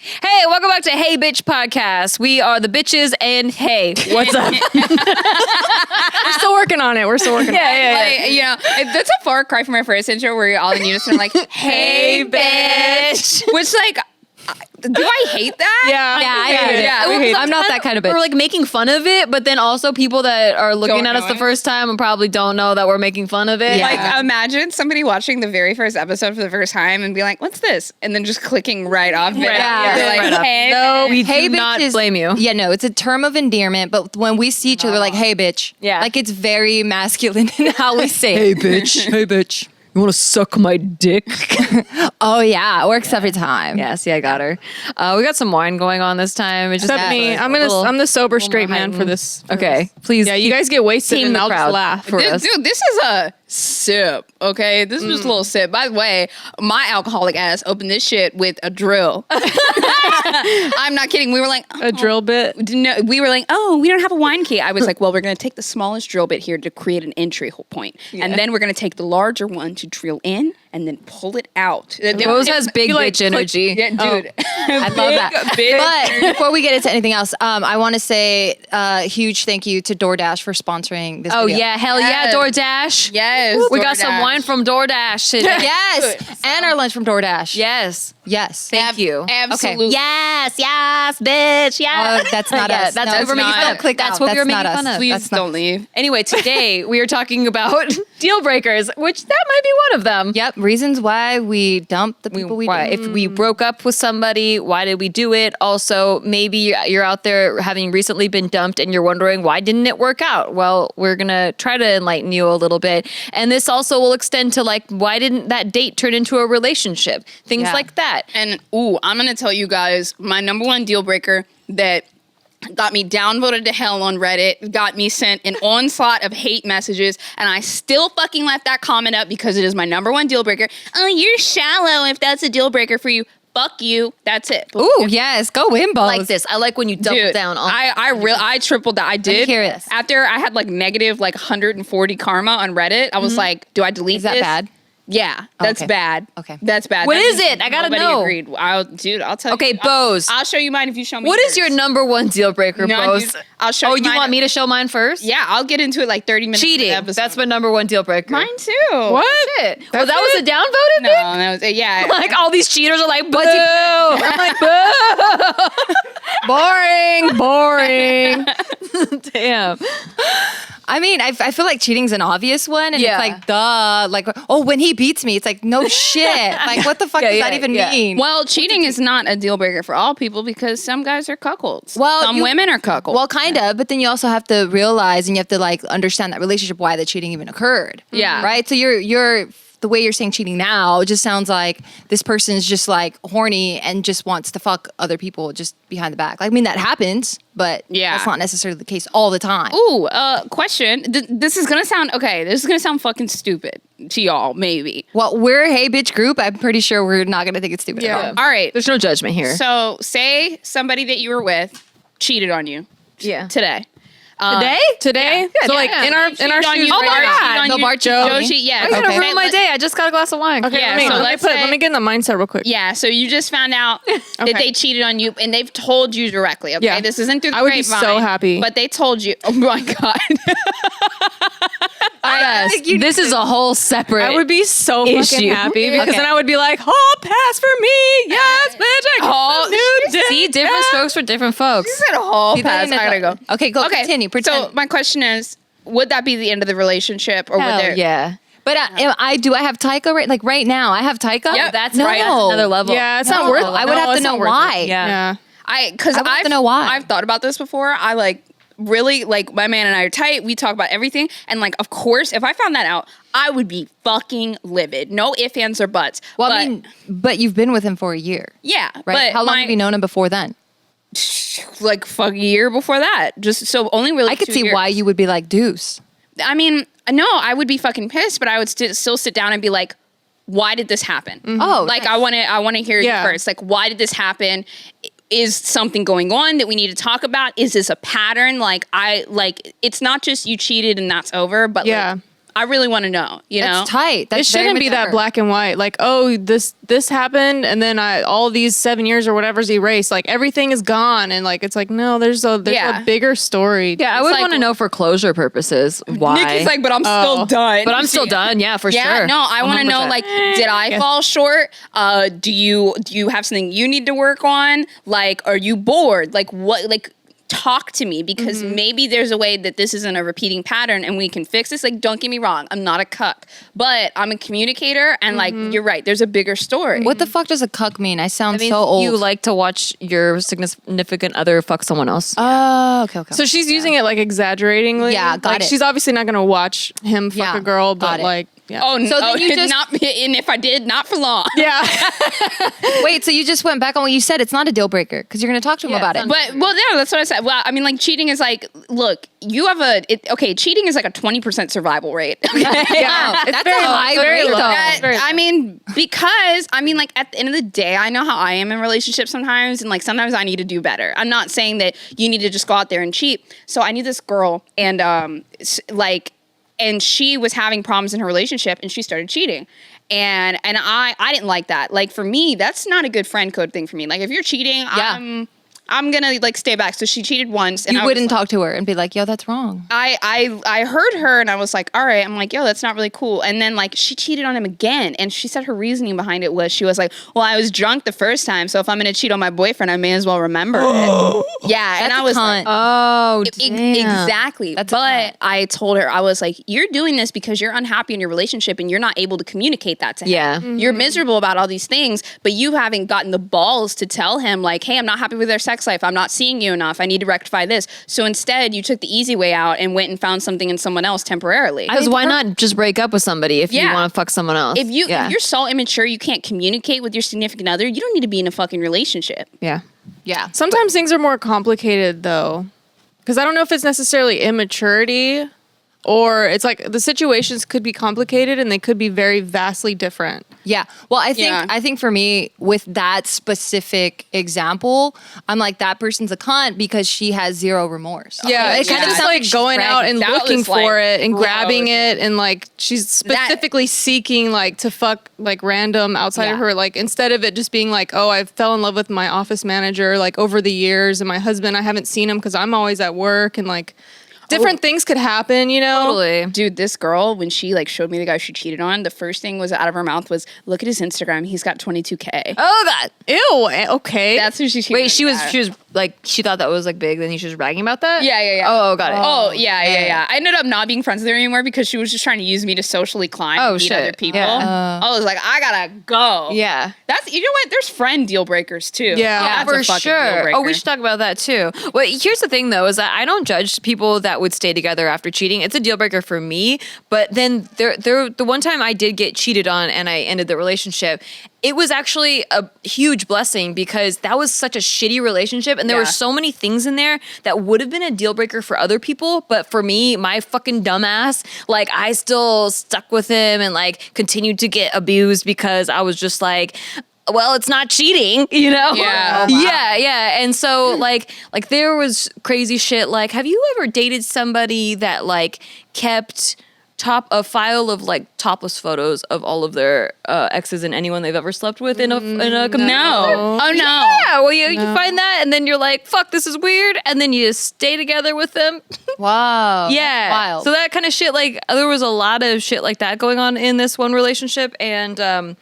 Hey, welcome back to Hey Bitch Podcast. We are the bitches and hey, what's up? We're still working on it. Yeah. You know, that's a far cry from my first intro where you're all in unison like, hey, bitch. Which, like, do I hate that? Yeah, I hate it. Yeah. We hate it. I'm not that kind of bitch. We're like making fun of it, but then also people that are looking Don't at us know the it. first time and probably don't know that we're making fun of it. Yeah. Like, imagine somebody watching the very first episode for the first time and be like, what's this? And then just clicking right off it. Yeah. They're like, Right off. hey, No, we Hey, do bitch not is- blame you. Yeah, no, it's a term of endearment, but when we see each other, we're like, hey, bitch. Yeah. Like, it's very masculine in how we say Hey, it. bitch. Hey, bitch. You want to suck my dick? Oh, yeah. It works every time. Yeah, see, I got her. We got some wine going on this time. It just Except me. a I'm little- the sober little straight more man for heightened. this. Okay, please. Yeah, you guys get wasted team and the I'll just crowd laugh. for us. Dude, this is a sip, okay? This is just a little sip. By the way, my alcoholic ass opened this shit with a drill. I'm not kidding. We were like, A drill bit. no, we were like, oh, we don't have a wine key. I was like, well, we're going to take the smallest drill bit here to create an entry point. And then we're going to take the larger one to drill in and then pull it out. Rose has big You, like, bitch energy. Yeah, dude. I love that. Big But before we get into anything else, I want to say a huge thank you to DoorDash for sponsoring this Oh video. yeah, hell yeah, Yes. DoorDash. Yes. We got some DoorDash. wine from DoorDash today. Yes. And our lunch from DoorDash. Yes. Yes. Thank you. Absolutely. Yes, bitch, yes. Oh, that's not Yeah, us. that's No, what we're it's making not. fun of. Click That's out. what we were That's making not fun us. of. Please That's not- don't leave. Anyway, today we are talking about deal breakers, which that might be one of them. Yep. Reasons why we dump the people we Why, do. if we broke up with somebody, why did we do it? Also, maybe you're out there having recently been dumped and you're wondering why didn't it work out? Well, we're gonna try to enlighten you a little bit, and this also will extend to like why didn't that date turn into a relationship? Things Yeah. like that. And I'm gonna tell you guys my number one deal breaker that got me downvoted to hell on Reddit, got me sent an onslaught of hate messages, and I still fucking left that comment up because it is my number one deal breaker. Oh, you're shallow if that's a deal breaker for you. Fuck you. That's it. Ooh, yes. Go Wimbos. Like this, I like when you double Dude, down on. I tripled that. I did. hear this. After I had like negative like 140 karma on Reddit, I was like, do I delete Is that this? bad? Yeah, that's okay. bad. Okay. That's bad. What That is means it? I gotta nobody know. Agreed. I'll tell Okay, you. Bose. I'll show you mine if you show me What yours. is your number one deal breaker, No, Bose? dude, I'll show Oh, you you mine. want me to show mine first? Yeah, I'll get into it like 30 minutes. into the Cheating. episode. That's my number one deal breaker. Mine too. What? Shit. Well, that was a downvoted No, thing? that was yeah. Like all these cheaters are like, boo. I'm like, boring. damn. I mean, I feel like cheating's an obvious one. And Yeah. it's like, duh. Like, oh, when he beats me, it's like, no shit. Like, what the fuck does that even mean? Well, cheating is not a deal breaker for all people because some guys are cuckolds. Well, some women are cuckolds. Well, kind of, but then you also have to realize and you have to like understand that relationship, why the cheating even occurred. Yeah. Right? So you're the way you're saying cheating now, it just sounds like this person's just like horny and just wants to fuck other people just behind the back. Like, I mean, that happens, but Yeah. that's not necessarily the case all the time. Ooh, question. This is gonna sound okay. This is gonna sound fucking stupid to y'all, maybe. Well, we're a hey bitch group. I'm pretty sure we're not gonna think it's stupid Yeah. at all. All right. There's no judgment here. So, say somebody that you were with cheated on you Yeah. today. Today? So, like, in our Cheated on shoes you. right Bart now. cheated on No, you. Bart cheated Joe on me. cheat- Yeah. I'm gonna okay. ruin my day. I just got a glass of wine. Okay, Yeah, let me, so let, me let's put, say- let me get in the mindset real quick. Yeah, so you just found out that Okay. they cheated on you and they've told you directly, okay? Yeah. This isn't through the I would be grapevine, so happy. But they told you. Oh my God. Yes, this is a whole separate. I would be so Issue. fucking happy because Okay. then I would be like, oh, pass for me. Yes, bitch. I got Oh, some new dick. see different strokes for different folks. Said a whole See, that pass. ain't I gotta a- go. Okay, go. Continue. Pretend. So my question is, would that be the end of the relationship, or would Hell there? yeah. But I have Taika right now. I have Taika. Yep, That's no. right. That's another level. Yeah, it's No, not worth it. I would have to it's know not worth it. why. Yeah. Because I would have to know why. I've thought about this before. I like really like my man and I are tight. We talk about everything, and like of course, if I found that out, I would be fucking livid. No ifs, ands, or buts. Well, but, I mean, but you've been with him for a year, yeah, right? But How long have you known him before then? Like fuck a year before that. Just so only really. I could 2 see years. why you would be like, Deuce. I mean, no, I would be fucking pissed, but I would still sit down and be like, why did this happen? Oh, Like nice. I want to hear Yeah. you first. Like, why did this happen? Is something going on that we need to talk about? Is this a pattern? Like it's not just you cheated and that's over, but Yeah. like, I really want to know, you know? That's tight. That's It very shouldn't be that mature. black and white. Like, oh, this happened, and then all these 7 years or whatever's erased. Like everything is gone, and like it's like no, there's a bigger story. Yeah, I It's would like- want to know for closure purposes why. Nikki's like, but I'm still done. but I'm still done. Yeah, for Yeah, sure. no, I want to know 100%. like, did I fall short? Do you have something you need to work on? Like, are you bored? Like what? Like, talk to me because maybe there's a way that this isn't a repeating pattern and we can fix this. Like, don't get me wrong, I'm not a cuck, but I'm a communicator, and like you're right, there's a bigger story. What the fuck does a cuck mean? I sound I mean, so old. you like to watch your significant other fuck someone else. Oh, okay. So she's using it like exaggeratingly. Yeah, got like, it. She's obviously not gonna watch him fuck Yeah, a girl, got but it. like, yeah. Oh, So no, then you just- not, and if I did, not for long. yeah. Wait, so you just went back on what you said. It's not a deal breaker because you're going to talk to him about it. But well, no, that's what I said. Well, I mean, like cheating is like, look, you have cheating is like a 20% survival rate. Wow, that's a high rate, though. I mean, because I mean, like at the end of the day, I know how I am in relationships sometimes, and like sometimes I need to do better. I'm not saying that you need to just go out there and cheat. So I knew this girl, and and she was having problems in her relationship, and she started cheating. And I didn't like that. Like for me, that's not a good friend code thing for me. Like if you're cheating, I'm gonna like stay back. So she cheated once, and You I was wouldn't like- talk to her and be like, yo, that's wrong. I heard her and I was like, all right. I'm like, yo, that's not really cool. And then like she cheated on him again. And she said her reasoning behind it was she was like, well, I was drunk the first time. So if I'm going to cheat on my boyfriend, I may as well remember it. Yeah. And That's I a was cunt. like, oh, exactly. That's a But cunt. I told her, I was like, you're doing this because you're unhappy in your relationship and you're not able to communicate that to him. Yeah. You're miserable about all these things, but you haven't gotten the balls to tell him like, hey, I'm not happy with our sex life. I'm not seeing you enough. I need to rectify this. So instead you took the easy way out and went and found something in someone else temporarily. Because why not just break up with somebody if you Yeah. want to fuck someone else? If you're so immature you can't communicate with your significant other, you don't need to be in a fucking relationship. yeah. Yeah. Sometimes things are more complicated though, because I don't know if it's necessarily immaturity or it's like the situations could be complicated and they could be very vastly different. Yeah. Well, Yeah. I think for me, with that specific example, I'm like, that person's a cunt because she has zero remorse. Yeah, it's yeah. just sounds like she's going out bragging. and That looking was, for like, it and grabbing gross. it, and like she's specifically seeking like to fuck like random outside of Yeah. her, like instead of it just being like, oh, I fell in love with my office manager like over the years, and my husband, I haven't seen him because I'm always at work, and like different things could happen, you know. Totally. Dude, this girl, when she like showed me the guy she cheated on, the first thing was out of her mouth was, look at his Instagram. He's got 22K. Oh, God. Ew. Okay. That's who she cheated Wait, on. she was Yeah. like, she thought that was like big, then she was bragging about that? Yeah. Oh, got it. Oh, yeah. I ended up not being friends with her anymore because she was just trying to use me to socially climb Oh, and meet shit. other people. Yeah. I was like, I gotta go. Yeah. That's, you know what? There's friend deal breakers too. Yeah, That's a For fucking deal sure. breaker. Oh, we should talk about that too. Well, here's the thing though, is that I don't judge people that would stay together after cheating. It's a deal breaker for me. But then the one time I did get cheated on and I ended the relationship, it was actually a huge blessing because that was such a shitty relationship and there were Yeah. so many things in there that would have been a deal breaker for other people, but for me, my fucking dumbass, like I still stuck with him and like continued to get abused because I was just like, well, it's not cheating, you know? Yeah. Yeah. And so like there was crazy shit. Like, have you ever dated somebody that like kept a file of like topless photos of all of their exes and anyone they've ever slept with in a computer? No. Oh, no. Yeah, well, you find that, and then you're like, "Fuck, this is weird," and then you stay together with them. Wow. Yeah, That's wild. so that kind of shit. Like, there was a lot of shit like that going on in this one relationship, and then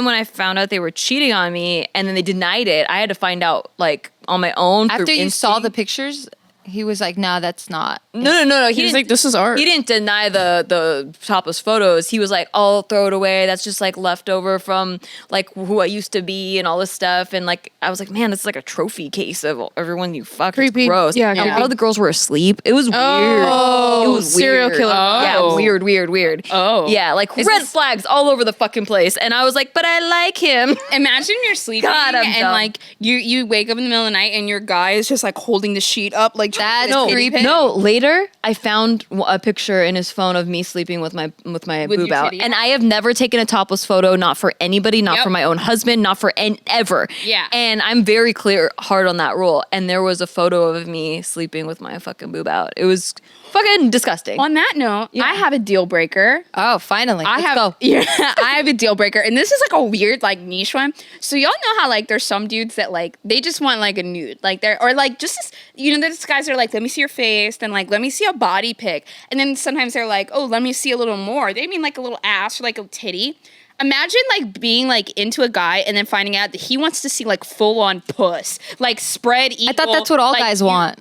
when I found out they were cheating on me, and then they denied it, I had to find out like on my own. After through you saw the instinct. pictures, he was like, nah, that's not. No. He He's didn't, like, this is art. He didn't deny the topless photos. He was like, I'll throw it away. That's just like leftover from like who I used to be and all this stuff. And like, I was like, man, this is like a trophy case of everyone you fucked. Creepy. It's gross. Yeah, And a creepy. lot of the girls were asleep. It was weird. It was serial weird. killer. Yeah, Oh. weird. Oh. Yeah, like red flags all over the fucking place. And I was like, but I like him. Imagine you're sleeping God, I'm and dumb. like you wake up in the middle of the night and your guy is just like holding the sheet up, like That's No, creepy. no. Later, I found a picture in his phone of me sleeping with my boob your out, titty and out? I have never taken a topless photo, not for anybody, not Yep. for my own husband, not for ever. Yeah. And I'm very clear, hard on that rule. And there was a photo of me sleeping with my fucking boob out. It was fucking disgusting. On that note, I have a deal breaker. Oh, finally. I Let's have go. yeah, I have a deal breaker, and this is like a weird like niche one. So y'all know how like there's some dudes that like they just want like a nude, like they're or like just this, there's guys that are like, let me see your face, then like let me see a body pic, and then sometimes they're like, oh, let me see a little more. They mean like a little ass or like a titty. Imagine like being like into a guy and then finding out that he wants to see like full on puss, like spread eagle. I thought that's what all like, guys want.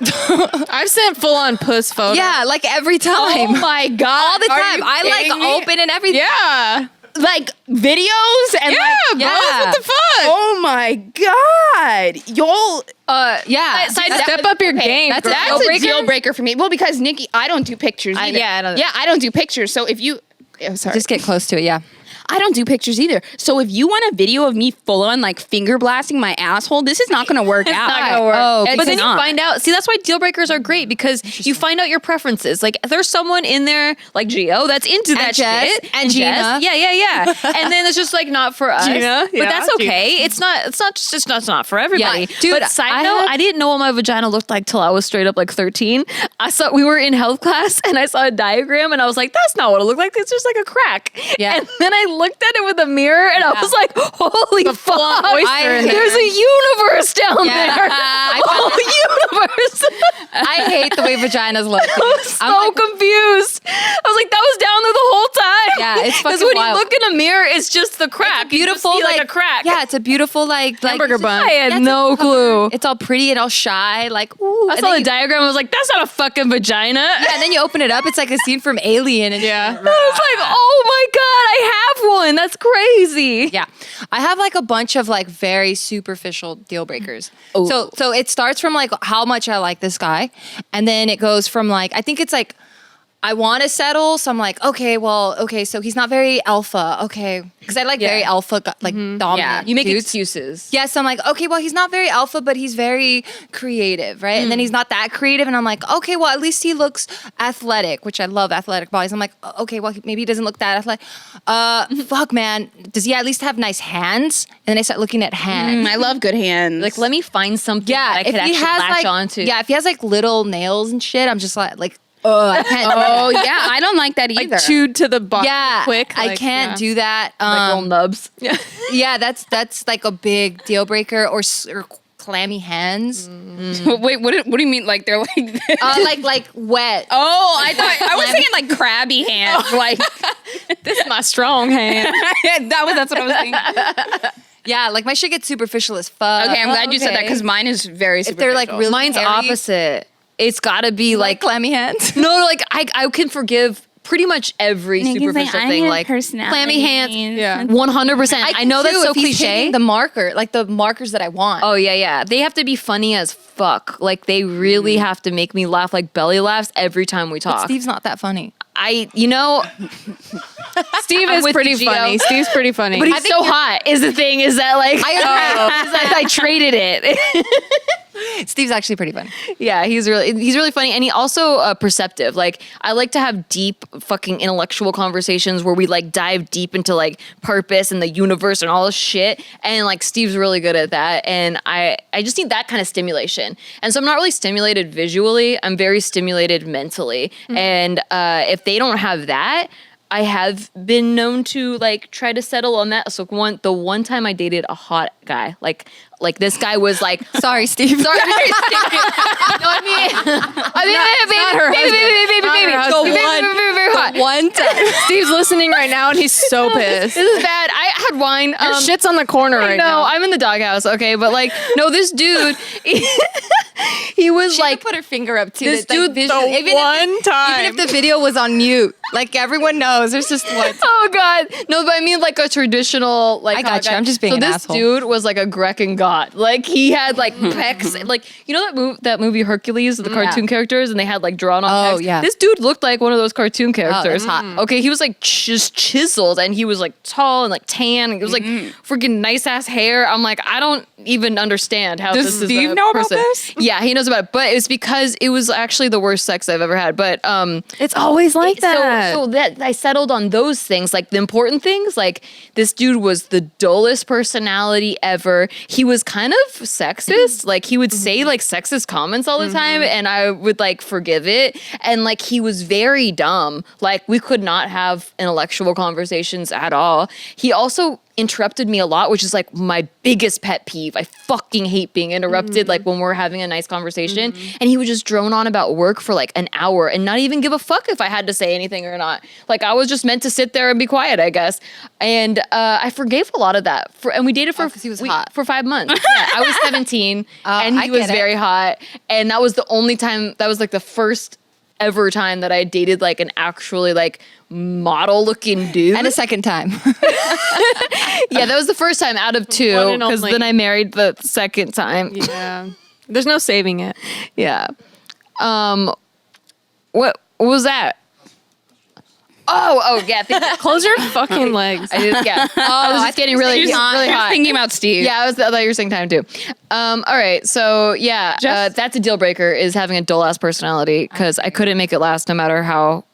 I've sent full on puss photos. Yeah, like every time. Oh my god! all the Are time. you I like kidding me? open and everything. Yeah. like videos and Yeah, like bro. yeah. What the fuck? oh my god, y'all. Yeah. Step up your game. that's girl. That's deal a breaker? deal breaker for me. Well, because Nikki, I don't do pictures either. yeah, I don't- I don't do pictures. So if you, sorry, Just get close to it, yeah. I don't do pictures either. So if you want a video of me full on like finger blasting my asshole, this is not going to work out. not gonna work. Oh, It's But then not. you find out. See, that's why deal breakers are great because you find out your preferences. Like, if there's someone in there like Gio that's into that Jess, shit, and Gina. yeah. And then it's just like not for us. Gina, but yeah, that's okay. It's not for everybody. Yeah. Dude, but side I note, had- I didn't know what my vagina looked like till I was straight up like 13. We were in health class and I saw a diagram and I was like, that's not what it looked like. It's just like a crack. Yeah. And then I looked at it with a mirror and I was like, holy fuck, oyster in there. there's a universe down Yeah. there. I A whole universe. I hate the way vaginas look. I was so confused. I was like, that was down there the whole time. Yeah, it's Because fucking when wild. you look in a mirror, it's just the crack. You just beautiful, see, like a crack. Yeah, it's a beautiful like Hamburger bun. I had That's no a cover. clue. It's all pretty and all shy, like ooh. I and saw then the you- diagram. I was like, that's not a fucking vagina. Yeah, and then you open it up, it's like a scene from Alien. And Yeah. I was like, oh my god, I have one. That's crazy. Yeah. I have like a bunch of like very superficial deal breakers. So it starts from like how much I like this guy. And then it goes from like, I think it's like, I want to settle. So I'm like, okay, so he's not very alpha. Okay. Because I like very alpha, like dominant. Yeah, you make dudes. excuses. Yes, I'm like, okay, well, he's not very alpha, but he's very creative, right? And then he's not that creative, and I'm like, okay, well, at least he looks athletic, which I love athletic bodies. I'm like, okay, well, maybe he doesn't look that athletic. Fuck, man, does he at least have nice hands? And then I start looking at hands. I love good hands. Like, let me find something Yeah, that I could actually latch like, onto. yeah, if he has like little nails and shit, I'm just like, I can't. oh yeah, I don't like that either. Like chewed to the bottom yeah, quick. I like, can't yeah. do that. Like little nubs. Yeah, that's like a big deal breaker, or clammy hands. Wait, what do you mean? Like they're like this? Like wet. Oh, I was thinking like crabby hands. Like This is my strong hand. that's what I was thinking. Yeah, like my shit gets superficial as fuck. Okay, I'm glad you said that because mine is very. if they're like superficial. really Mine's hairy, opposite. It's got to be like like clammy hands. no, like I can forgive pretty much every superficial thing. Like clammy hands. Yeah. 100%. I know that's so cliche. The marker, like the markers that I want. Oh yeah. They have to be funny as fuck. Like they really have to make me laugh, like belly laughs every time we but talk. Steve's not that funny. Steve I'm is with pretty you, Gio. funny. Steve's pretty funny. But he's so hot. Is the thing is that like I agree. is that I traded it. Steve's actually pretty funny. Yeah, he's really funny, and he also perceptive. Like I like to have deep fucking intellectual conversations where we like dive deep into like purpose and the universe and all this shit. And like Steve's really good at that, and I just need that kind of stimulation. And so I'm not really stimulated visually. I'm very stimulated mentally, and if they don't have that. I have been known to like try to settle on that. So the one time I dated a hot guy, like this guy was like, Sorry, Steve. sorry, very hot. One time. Steve's listening right now and he's so pissed. This is bad. I had wine. Your shit's on the corner right no, now. I'm in the doghouse. Okay, but like, no, this dude, he was She like, put her finger up to this the, like, dude, visual- the even one time. Even if the video was on mute, like everyone knows, there's just one. oh god, no, but I mean like a traditional like. I got hot you. guy. I'm just being so an this asshole. dude was like a Grecan god. Like he had like pecs, like you know that movie Hercules, the cartoon characters, and they had like drawn on. Oh, pecs? yeah. This dude looked like one of those cartoon characters. that's hot. Okay, he was like just chiseled, and he was like tall and like tan. And he was like freaking nice ass hair. I'm like, I don't even understand how Does this is Steve a know about person. this? Yeah, he knows was about it, but it's because it was actually the worst sex I've ever had. But It's always like that. so that I settled on those things, like the important things. Like this dude was the dullest personality ever. He was kind of sexist. Like he would say like sexist comments all the time, and I would like forgive it. And like he was very dumb. Like we could not have intellectual conversations at all. He also interrupted me a lot, which is like my biggest pet peeve. I fucking hate being interrupted like when we're having a nice conversation. And he would just drone on about work for like an hour and not even give a fuck if I had to say anything or not. Like I was just meant to sit there and be quiet, I guess. And I forgave a lot of that. And we dated for 5 months. Yeah, I was 17 and he was very hot. And that was the only time, that was like the first ever time that I dated like an actually like model looking dude. And a second time. Yeah, that was the first time out of two, One and because only. then I married the second time. Yeah. There's no saving it. Yeah. What was that? Oh, yeah. Close your fucking legs. I just, yeah. I was just getting really, She's really hot. thinking about Steve. Yeah, I thought you were saying time too. All right, so yeah, that's a deal breaker, is having a dull ass personality, because I couldn't make it last no matter how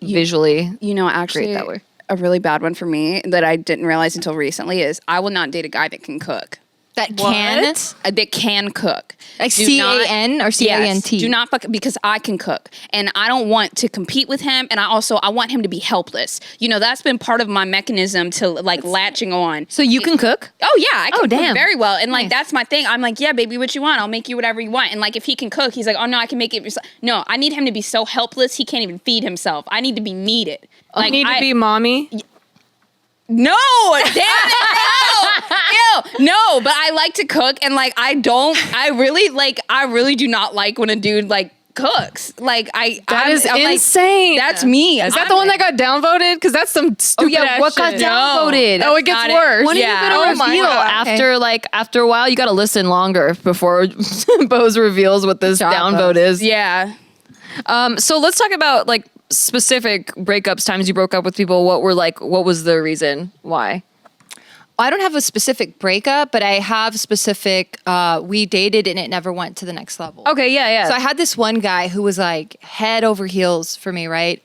visually. You know, actually, that way. a really bad one for me that I didn't realize until recently is I will not date a guy that can cook. That can? That can cook. Like Do not- CAN or CANT? Yes, do not fuck, because I can cook and I don't want to compete with him, and I want him to be helpless. You know, that's been part of my mechanism to like latching on. So you can cook? Oh yeah, I can cook damn. very well, and like that's my thing. I'm like, yeah, baby, what you want? I'll make you whatever you want. And like if he can cook, he's like, oh no, I can make it. No, I need him to be so helpless he can't even feed himself. I need to be needed. I need to be mommy. No, damn it, no, ew, no. But I like to cook, and like I really do not like when a dude like cooks. Like That is I'm like, insane. that's me. Is that the one that got downvoted? Because that's some stupid ass what got shit. downvoted? Oh, it gets not it. worse. When Yeah. are you Oh gonna my reveal? God. After a while, you gotta listen longer before Bose reveals what this downvote is. Yeah. So let's talk about like specific breakups, times you broke up with people. What was the reason why? I don't have a specific breakup, but I have specific, we dated and it never went to the next level. Okay, yeah. So I had this one guy who was like head over heels for me, right?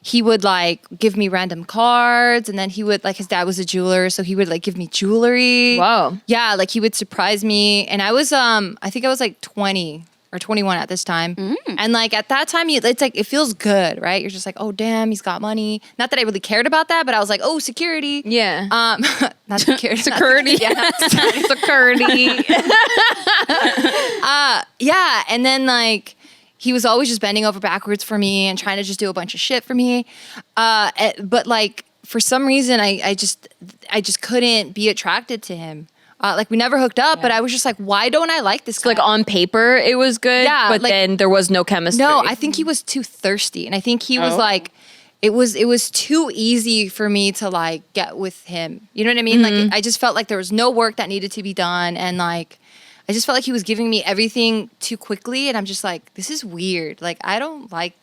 He would like give me random cards, and then he would like, his dad was a jeweler, so he would like give me jewelry. Wow. Yeah, like he would surprise me. And I was I think I was like 20 or 21 at this time. And like at that time, it's like, it feels good, right? You're just like, oh damn, he's got money. Not that I really cared about that, but I was like, oh, security. Yeah. Not security. Security. Security. Yeah, and then like he was always just bending over backwards for me and trying to just do a bunch of shit for me. But like for some reason, I just couldn't be attracted to him. Like we never hooked up, but I was just like, why don't I like this guy? Like on paper, it was good. Yeah, but like- then there was no chemistry. No, I think he was too thirsty, and I think he was like, it was too easy for me to like get with him. You know what I mean? Like I just felt like there was no work that needed to be done, and like I just felt like he was giving me everything too quickly, and I'm just like, this is weird. Like I don't like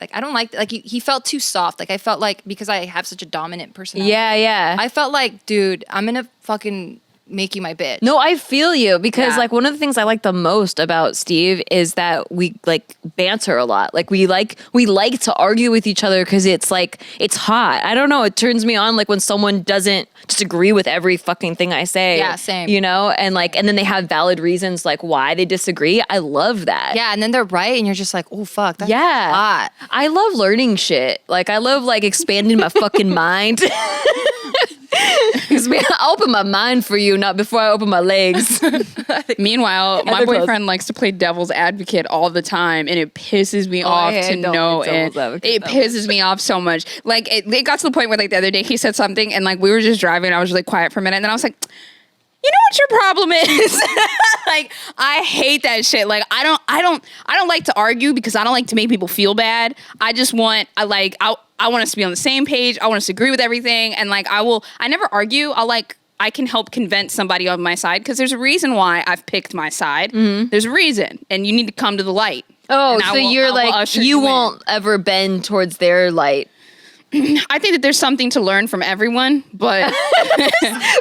he felt too soft. Like I felt like, because I have such a dominant personality. Yeah. I felt like, dude, I'm gonna fucking make you my bitch. No, I feel you, because Yeah. like one of the things I like the most about Steve is that we like banter a lot. Like we like to argue with each other because it's like, it's hot. I don't know. It turns me on like when someone doesn't just agree with every fucking thing I say. Yeah, same. You know, and then they have valid reasons like why they disagree. I love that. Yeah, and then they're right, and you're just like, oh fuck, that's Yeah. hot. I love learning shit. Like I love like expanding my fucking mind. Because I open my mind for you, not before I open my legs. Meanwhile, my they're close. boyfriend likes to play devil's advocate all the time, and it pisses me off yeah, to don't no play end. devil's It advocate, pisses me off so much. Like it got to the point where like the other day he said something, and like we were just driving, and I was really quiet for a minute, and then I was like, you know what your problem is? Like I hate that shit. Like I don't like to argue because I don't like to make people feel bad. I just want I want us to be on the same page. I want us to agree with everything, and like I never argue. I can help convince somebody on my side because there's a reason why I've picked my side. There's a reason, and you need to come to the light. Oh, And I so will- you're I will like, usher you in. won't ever bend towards their light. I think that there's something to learn from everyone, but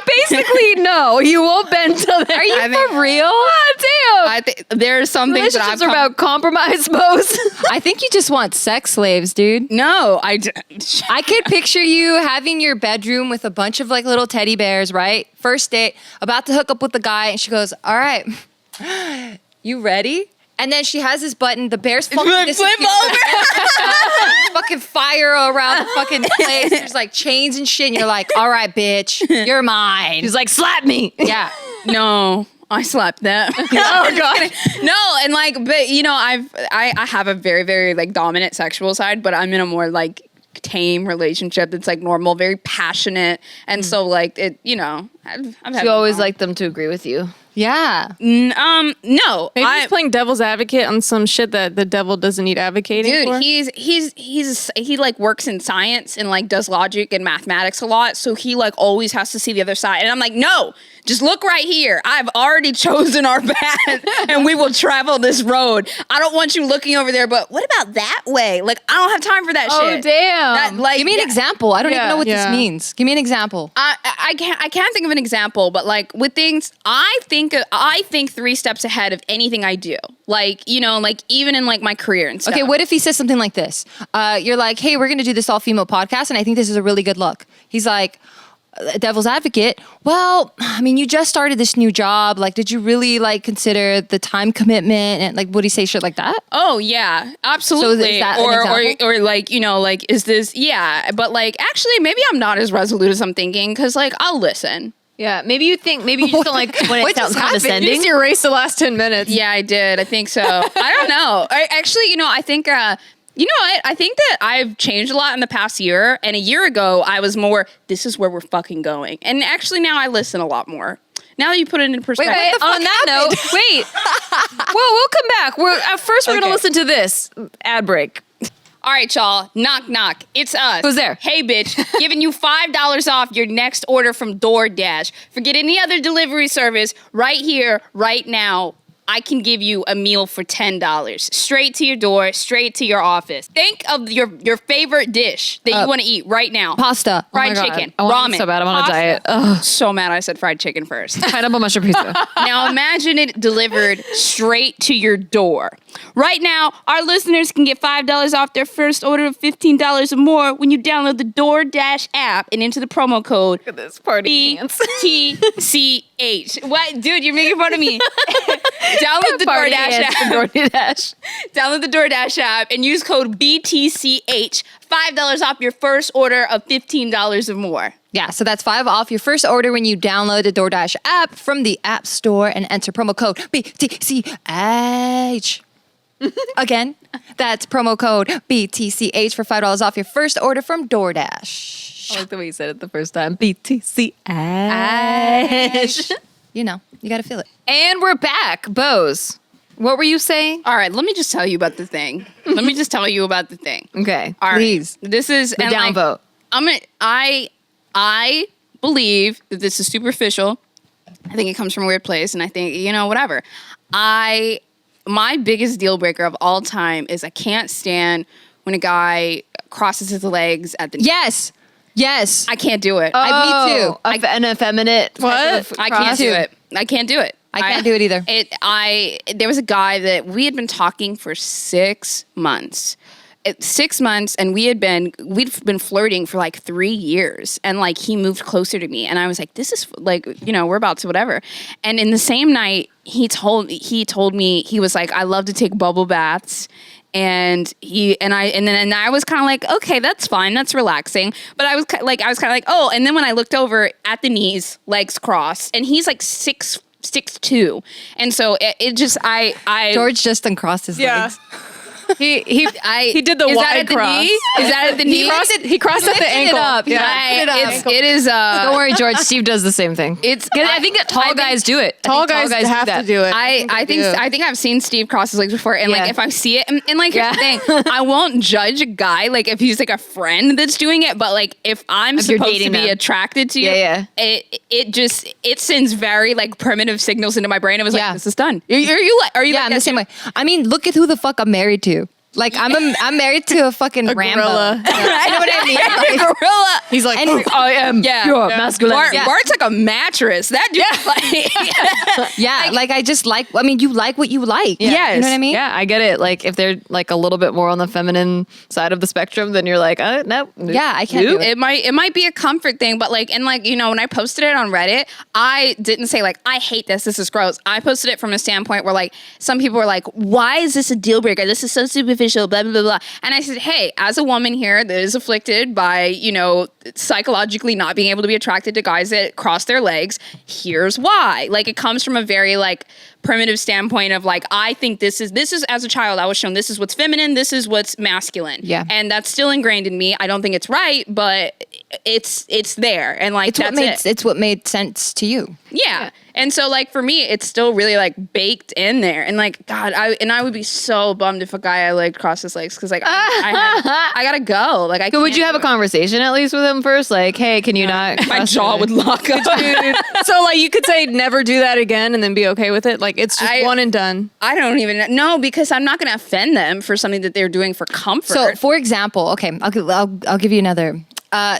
Basically, no, you won't bend to their. Are you I think- for real? Oh, damn. I think there are some things that I've Relationships are about compromise, Bose. I think you just want sex slaves, dude. No, I could picture you having your bedroom with a bunch of like little teddy bears, right? First date, about to hook up with the guy, and she goes, "All right, you ready?" And then she has this button. The bears fucking Flip disappear. over. Fucking fire around the fucking place. There's like chains and shit. And you're like, "All right, bitch, you're mine." He's like, slap me. Yeah. No, I slapped that. Oh god. No, and like, but you know, I have a very, very like dominant sexual side, but I'm in a more like tame relationship that's like normal, very passionate, and so like it, you know, I've had You always like them to agree with you. Yeah. no, Maybe he's playing devil's advocate on some shit that the devil doesn't need advocating for. dude, he like works in science and like does logic and mathematics a lot, so he like always has to see the other side, and I'm like, no, just look right here. I've already chosen our path, and we will travel this road. I don't want you looking over there, but what about that way? Like, I don't have time for that Oh, shit. damn. That, like, Give me an example. I don't even know what Yeah. this means. Give me an example. I can't think of an example, but like with things, I think 3 steps ahead of anything I do. Like, you know, like even in like my career and stuff. Okay, what if he says something like this? You're like, "Hey, we're going to do this all-female podcast, and I think this is a really good look." He's like, devil's advocate, "Well, I mean, you just started this new job. Like, did you really like consider the time commitment?" And like, would he say shit like that? Oh yeah, absolutely. that an example? or like, you know, like, is this, yeah, but like actually maybe I'm not as resolute as I'm thinking, because like I'll listen. Yeah, maybe you just don't like when it What sounds just happened? You condescending. just erased the last 10 minutes. Yeah, I did. I think so. I don't know. Actually, you know, I think you know what? I think that I've changed a lot in the past year. And a year ago, I was more, this is where we're fucking going. And actually now I listen a lot more. Now that you put it in perspective. On that note, wait. Well, we'll come back. At first we're Okay. gonna listen to this ad break. All right, y'all. Knock, knock. It's us. Who's there? Hey, bitch. Giving you $5 off your next order from DoorDash. Forget any other delivery service. Right here, right now, I can give you a meal for $10. Straight to your door, straight to your office. Think of your favorite dish that you want to eat right now. Pasta. Fried Oh my God. chicken. I want Ramen. it so bad. I'm on a pasta. diet. Ugh. So mad I said fried chicken first. Pineapple mushroom pizza. Now imagine it delivered straight to your door. Right now, our listeners can get $5 off their first order of $15 or more when you download the DoorDash app and enter the promo code Look at this party pants. BTCH. What? Dude, you're making fun of me. Download the Party DoorDash pants app. for DoorDash. Download the DoorDash app and use code BTCH. $5 off your first order of $15 or more. Yeah, so that's 5 off your first order when you download the DoorDash app from the App Store and enter promo code BTCH. Again, that's promo code BTCH for $5 off your first order from DoorDash. I like the way you said it the first time. BTC. You know, you got to feel it. And we're back. Bose, what were you saying? All right, let me just tell you about the thing. Let me just tell you about the thing. Okay. All right. Please. This is The downvote. I believe that this is superficial. I think it comes from a weird place, and I think, you know, whatever. My biggest deal breaker of all time is I can't stand when a guy crosses his legs at the knee. Yes. Yes. I can't do it. me too. An effeminate. What? I can't do it. I can't do it. I can't do it either. There was a guy that we had been talking for 6 months. 6 months, and we'd been flirting for like 3 years, and like he moved closer to me, and I was like, this is like, you know, we're about to whatever. And in the same night, he told me, he was like, I love to take bubble baths. And I was kind of like, okay, that's fine, that's relaxing. But I was kind of like, oh. And then when I looked over at the knees, legs crossed, and he's like 6'2", and so it just I George just uncrossed his legs. He did the is that wide at the cross. knee? Is that at the knee? He crossed at the ankle. up. He Yeah. It is. Don't worry, George. Steve does the same thing. It's. I think that tall guys do it. Tall guys have to do it. I think I've seen Steve cross his legs before, and Yeah. like if I see it, and like here's the thing, I won't judge a guy like if he's like a friend that's doing it, but like if I'm If you're supposed to dating be them. attracted to you, Yeah, it sends very like primitive signals into my brain. It was Yeah. like, this is done. Are you Yeah, like I'm that the same too? way. I mean, look at who the fuck I'm married to. Like I'm married to a fucking Rambo. gorilla. You know what I mean? Like, Gorilla. He's like, and- I am Yeah. pure masculine. Bart, Bart's like a mattress. That dude's like, yeah, like I just like. I mean, you like what you like. Yes. You know what I mean? Yeah, I get it. Like if they're like a little bit more on the feminine side of the spectrum, then you're like, no. Yeah, I can't do Nope. it. it might be a comfort thing, but like, and like, you know, when I posted it on Reddit, I didn't say like, I hate this is gross. I posted it from a standpoint where like some people were like, why is this a deal breaker? This is so superficial, blah blah blah blah. And I said, hey, as a woman here that is afflicted by, you know, psychologically not being able to be attracted to guys that cross their legs, here's why. Like it comes from a very like primitive standpoint of like, I think this is as a child I was shown this is what's feminine, this is what's masculine. Yeah. And that's still ingrained in me. I don't think it's right, but it's there. And like It's what made sense to you. yeah. And so like for me, it's still really like baked in there. And like, God, I would be so bummed if a guy I liked crossed his legs because like I gotta go. Like I So would can't you have a do it. conversation at least with him first? Like, hey, can you not? My cross jaw your- would lock up. so like you could say never do that again and then be okay with it. Like it's just one and done. I don't even know because I'm not gonna offend them for something that they're doing for comfort. So, for example, okay, I'll give you another.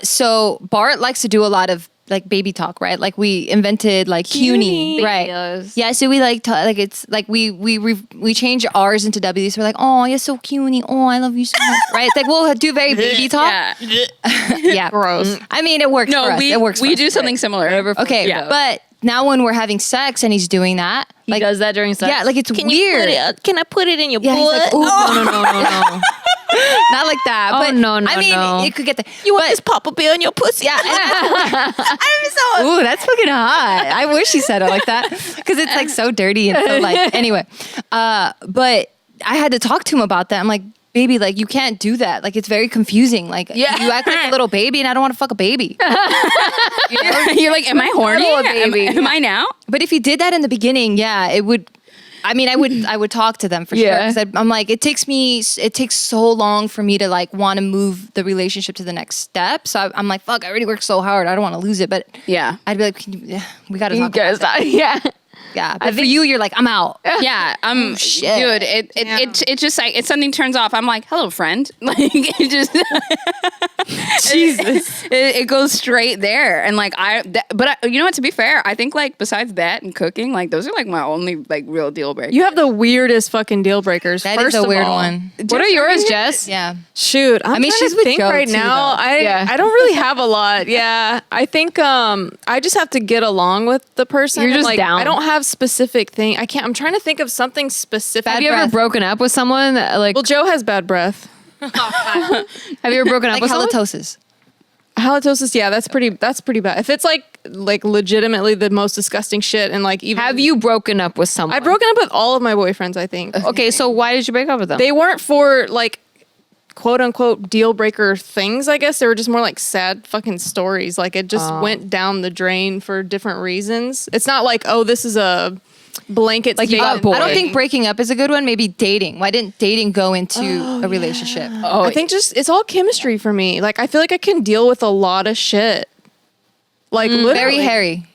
So Bart likes to do a lot of like baby talk, right? Like we invented like CUNY, right? Yes. Yeah, so we like like it's like we change R's into W's. So we're like, oh, you're so CUNY. Oh, I love you so much, right? It's like we'll do very baby talk. yeah. Yeah, Gross. I mean, it works. No, for us. we It works. we for us. do something similar. Okay, Yeah. but now when we're having sex and he's doing that, He like does that during sex. yeah, like it's weird. Can I put it in your Yeah, he's like, butt? "Ooh, no. Not like that. Oh, but no, I mean, no. it could get the. You want but- this Papa Bear in your pussy? Yeah. Ooh, that's fucking hot. I wish he said it like that because it's like so dirty and so like. Anyway, but I had to talk to him about that. I'm like, baby, like you can't do that. Like it's very confusing. Like you act like a little baby, and I don't want to fuck a baby. You're like, am I horny? Cuddle a baby. Am I now? But if he did that in the beginning, yeah, it would. I mean, I would talk to them for Yeah. sure. 'Cause I'm like, it takes so long for me to like want to move the relationship to the next step. So I'm like, fuck, I already worked so hard. I don't want to lose it. But Yeah. I'd be like, we got to You talk. gotta About stop. Yeah. Yeah, but for you, you're like, I'm out. Yeah, shit. dude. It just like if something turns off, I'm like, hello, friend. Like it just Jesus. It goes straight there, and like you know what? To be fair, I think like besides that and cooking, like those are like my only like real deal breakers. You have the weirdest fucking deal breakers. That First is a of weird all. one. What are yours, Jess? Yeah. Shoot, I mean, trying she's to with think Joe right too, now. though. I don't really have a lot. Yeah, I think I just have to get along with the person. You're and, just like, down. I don't have specific thing. I can't. I'm trying to think of something specific. Have you ever breath. broken up with someone? That, like, Well, Joe has bad breath. have you ever broken up Like with someone? halitosis. Halitosis, yeah, that's pretty bad. If it's like legitimately the most disgusting shit, and like even Have you broken up with someone? I've broken up with all of my boyfriends. I think Okay, so why did you break up with them? they weren't for like quote unquote deal breaker things. I guess they were just more like sad fucking stories. Like it just went down the drain for different reasons. It's not like, oh, this is a blanket Like you got statement bored. I don't thing. think breaking up is a good one. Maybe dating. Why didn't dating go into a relationship? I think just it's all chemistry for me. Like I feel like I can deal with a lot of shit. Like literally. Very hairy.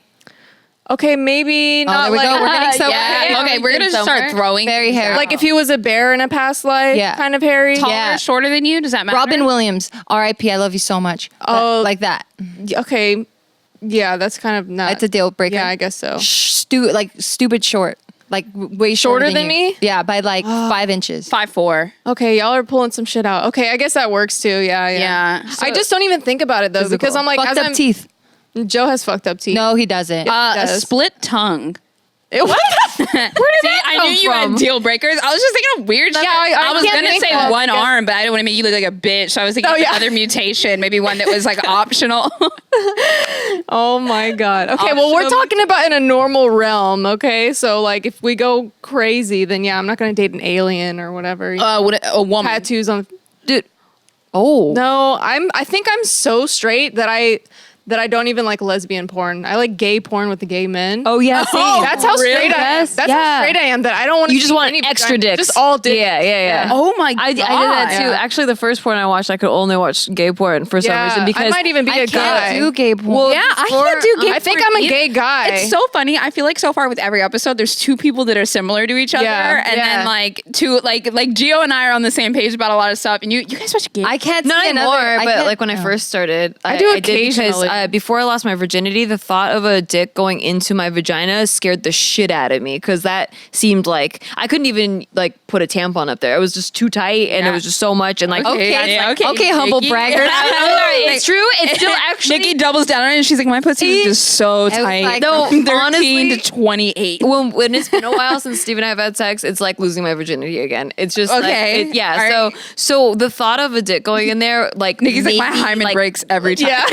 Okay, maybe not there we like go. We're getting so Yeah. Okay, we're gonna just start throwing Very things hairy. out. like if he was a bear in a past life, Yeah. kind of hairy. taller, Yeah. shorter than you, does that matter? Robin Williams, R.I.P. I love you so much. Oh. Like that. Okay, yeah, that's kind of not. It's a deal breaker. Yeah, I guess so. Like stupid short. Like way Shorter than you. me? Yeah, by like 5 inches. 5'4". Okay, y'all are pulling some shit out. Okay, I guess that works too. Yeah. Yeah. I just don't even think about it though because I'm like, fucked as up I'm, teeth. Joe has fucked up teeth. No, he doesn't. A does. split tongue. What? See, I knew you had deal breakers. I was just thinking of weird shit. I I was can't gonna think say of- one arm, but I didn't want to make you look like a bitch. So I was thinking Oh, of yeah. another mutation, maybe one that was like optional. Oh my god. Okay, well we're talking about in a normal realm. Okay, so like if we go crazy, then yeah, I'm not gonna date an alien or whatever. A woman. Tattoos on. Dude. Oh. No, I think I'm so straight that that I don't even like lesbian porn. I like gay porn with the gay men. Oh yeah, same. That's how straight I am. Yes, That's yeah. how straight I am. That I don't want. You just want extra dicks. Just all dicks. Yeah. Oh my god. I did that too. Actually, the first porn I watched, I could only watch gay porn for some reason I because might even be a guy. do gay porn. Well, Yeah, I before- can't do gay I think porn I'm a either. gay guy. It's so funny. I feel like so far with every episode, there's two people that are similar to each other, Yeah, and yeah. then like two like Gio and I are on the same page about a lot of stuff. And you guys watch gay? I can't Not see anymore, another. but like when I first started, I do did because occasionally. before I lost my virginity, the thought of a dick going into my vagina scared the shit out of me because that seemed like I couldn't even like put a tampon up there. It was just too tight and it was just so much and like okay, humble Nikki. bragger. it's true. It's still actually Nikki doubles down on it and she's like, my pussy is just so tight. like- No, From 13 honestly, to 28. when it's been a while since Steve and I have had sex, it's like losing my virginity again. It's just Okay. like, yeah. All right. So the thought of a dick going in there, like Nikki's like, made my me, hymen like, breaks every time. Yeah.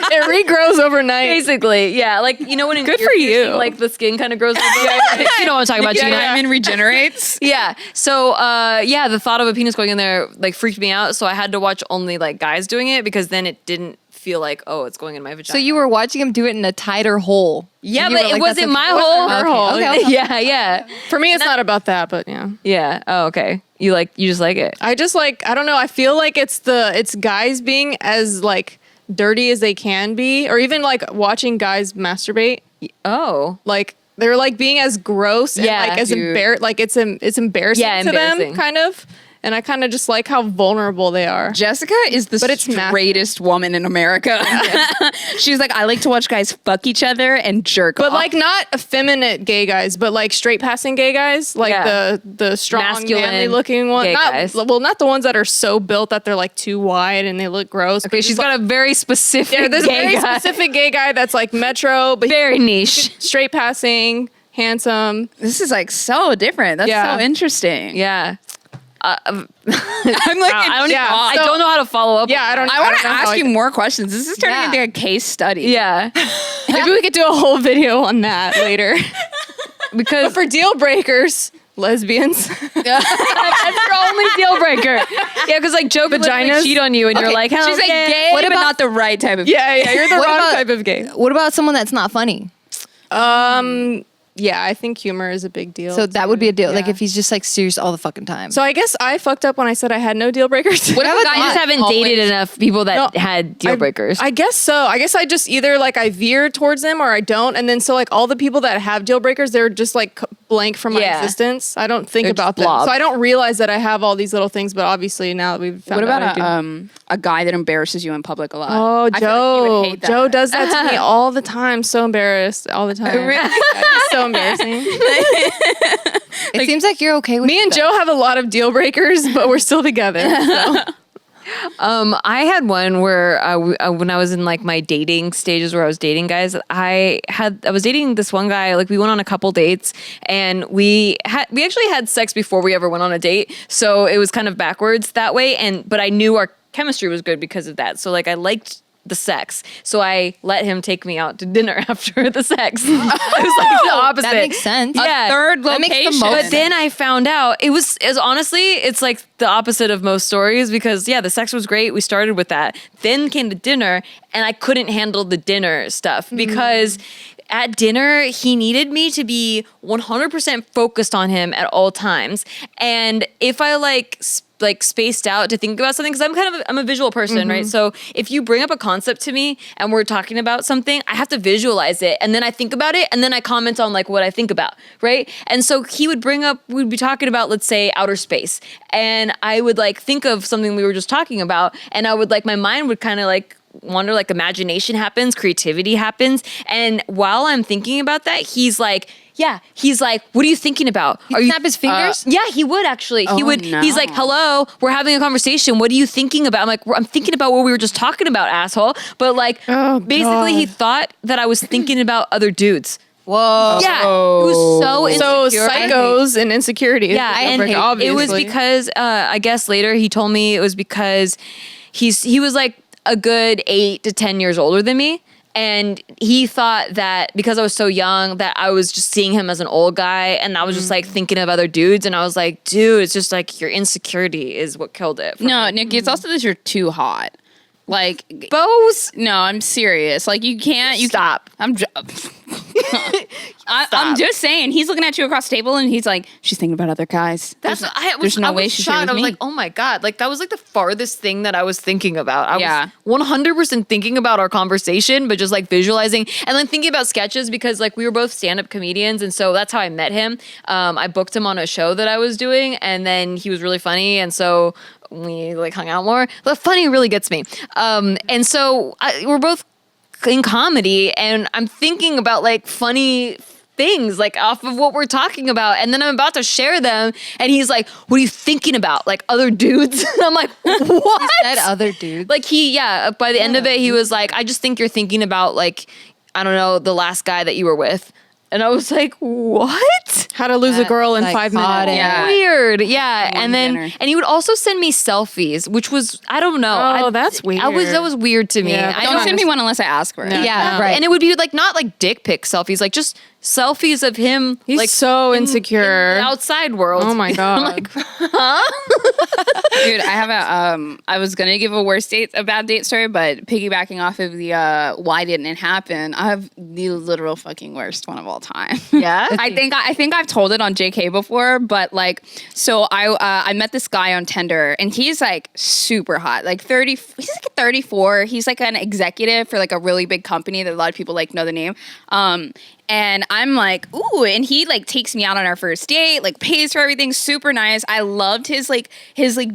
It regrows overnight. Basically, yeah. Like you know when Good for you. like the skin kind of grows. You know what I'm talking about, Gina. Hymen regenerates. Yeah. So, yeah, the thought of a penis going in there like freaked me out. So I had to watch only like guys doing it because then it didn't feel like, oh, it's going in my vagina. So you were watching him do it in a tighter hole. yeah, And you but were it like, wasn't that's my okay. hole. Her hole. Okay. Yeah. For me, it's not about that, but yeah. Yeah. Oh, okay. You just like it. I just like, I don't know. I feel like it's guys being as like dirty as they can be, or even like watching guys masturbate. Oh. Like they're like being as gross and Yeah, like as dude. like it's embarrassing Yeah, to embarrassing. them, kind of. And I kind of just like how vulnerable they are. Jessica is the But it's straightest woman in America. She's like, I like to watch guys fuck each other and jerk But off. like not effeminate gay guys, but like straight passing gay guys, like Yeah. the strong, Masculine manly looking one. gay Not guys. well, not the ones that are so built that they're like too wide and they look gross. Okay, she's got a very specific yeah, there's a gay very guy. specific gay guy that's like metro, but Very niche. straight passing, handsome. this is like so different. That's Yeah. so interesting. Yeah. I'm like, Yeah. I don't know how to follow up. Yeah, I don't. I want to don't know how ask you more questions. This is turning Yeah. into a case study. Yeah. Maybe we could do a whole video on that later. Because But for deal breakers, lesbians. that's your only deal breaker. Yeah, because like Joe could literally Vaginas? cheat on you and you're Okay, like, hell she's like yeah. gay, What but about- not the right type of. yeah, you're the What wrong about- type of gay. What about someone that's not funny? Yeah, I think humor is a big deal. So that would be a deal. Like Yeah. if he's just like serious all the fucking time. So I guess I fucked up when I said I had no deal breakers. What if a I guy just haven't dated enough people that No, had deal breakers. I guess so. I guess I just either like I veer towards them or I don't. And then so like all the people that have deal breakers, they're just like blank from my Yeah. existence. I don't think They're about just them. blob. So I don't realize that I have all these little things. But obviously now that we've found What out I about do. a guy that embarrasses you in public a lot? Oh, I feel like you would Joe. hate that. Joe does that to me all the time. So embarrassed all the time. Really? Yeah, he's so embarrassing. it seems like you're okay with Me and that. Joe have a lot of deal breakers, but we're still together. So. I had one where when I was in like my dating stages where I was dating guys, I was dating this one guy. Like we went on a couple dates and we actually had sex before we ever went on a date. So it was kind of backwards that way. But I knew our chemistry was good because of that. So like I liked the sex. So I let him take me out to dinner after the sex. It was like the opposite. That makes sense. Yeah. Third That makes the location. most But then I found out it was honestly, it's like the opposite of most stories because yeah, the sex was great. We started with that. Then came to dinner and I couldn't handle the dinner stuff because at dinner, he needed me to be 100% focused on him at all times. And if I like spaced out to think about something, because I'm a visual person, right? So if you bring up a concept to me and we're talking about something, I have to visualize it. And then I think about it and then I comment on like what I think about, right? And so we'd be talking about, let's say, outer space. And I would like think of something we were just talking about. And I would like, my mind would kind of like wonder, like imagination happens, creativity happens. And while I'm thinking about that, he's like, what are you thinking about? Are you snap his fingers? Yeah, he would actually. He would. no. He's like, hello, we're having a conversation. What are you thinking about? I'm like, I'm thinking about what we were just talking about, asshole. But like, basically, he thought that I was thinking about other dudes. Whoa. Yeah, it was so So insecure. psychos and insecurity. Yeah, and it was because I guess later he told me it was because he was like a good 8 to 10 years older than me. And he thought that because I was so young that I was just seeing him as an old guy and I was just like thinking of other dudes. And I was like, dude, it's just like your insecurity is what killed it. for No, me. Nikki, it's also that you're too hot. Like, Bose. no, I'm serious. Like, you can't. You Stop. I'm just saying. He's looking at you across the table, and he's like, "She's thinking about other guys." That's There's no I way was she's here shocked. with I was me. like, oh my God. Like that was like the farthest thing that I was thinking about. I Yeah. was 100% thinking about our conversation, but just like visualizing and then thinking about sketches because like we were both stand-up comedians. And so that's how I met him. I booked him on a show that I was doing and then he was really funny. And so we like hung out more. But funny really gets me. And so we're both in comedy and I'm thinking about like funny things like off of what we're talking about and then I'm about to share them and he's like, what are you thinking about, like other dudes? And I'm like, what? That other dude. Like by the end of it he was like, I just think you're thinking about like, I don't know, the last guy that you were with. And I was like, what? How to lose a girl in That's 5 minutes. psychotic. Yeah. Weird. Yeah. One And then dinner. and he would also send me selfies, which was I don't know. Oh, that's weird. That was weird to me. Yeah, I Don't send me one unless I ask for it. No. yeah, Right. and it would be like not like dick pic selfies, like just selfies of him. He's like so in insecure. the outside world. Oh my God. Dude, I have I was gonna give a bad date story, but piggybacking off of the why didn't it happen, I have the literal fucking worst one of all time. Yeah? I think I've told it on JK before, but like, so I met this guy on Tinder, and he's like super hot, like 30. He's like 34. He's like an executive for like a really big company that a lot of people like know the name. And I'm like, ooh, and he like takes me out on our first date, like pays for everything, super nice. I loved his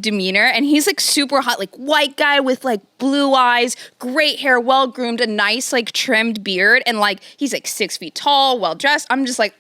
demeanor, and he's like super hot, like white guy with like blue eyes, great hair, well groomed, a nice like trimmed beard, and like he's like 6 feet tall, well dressed. I'm just like,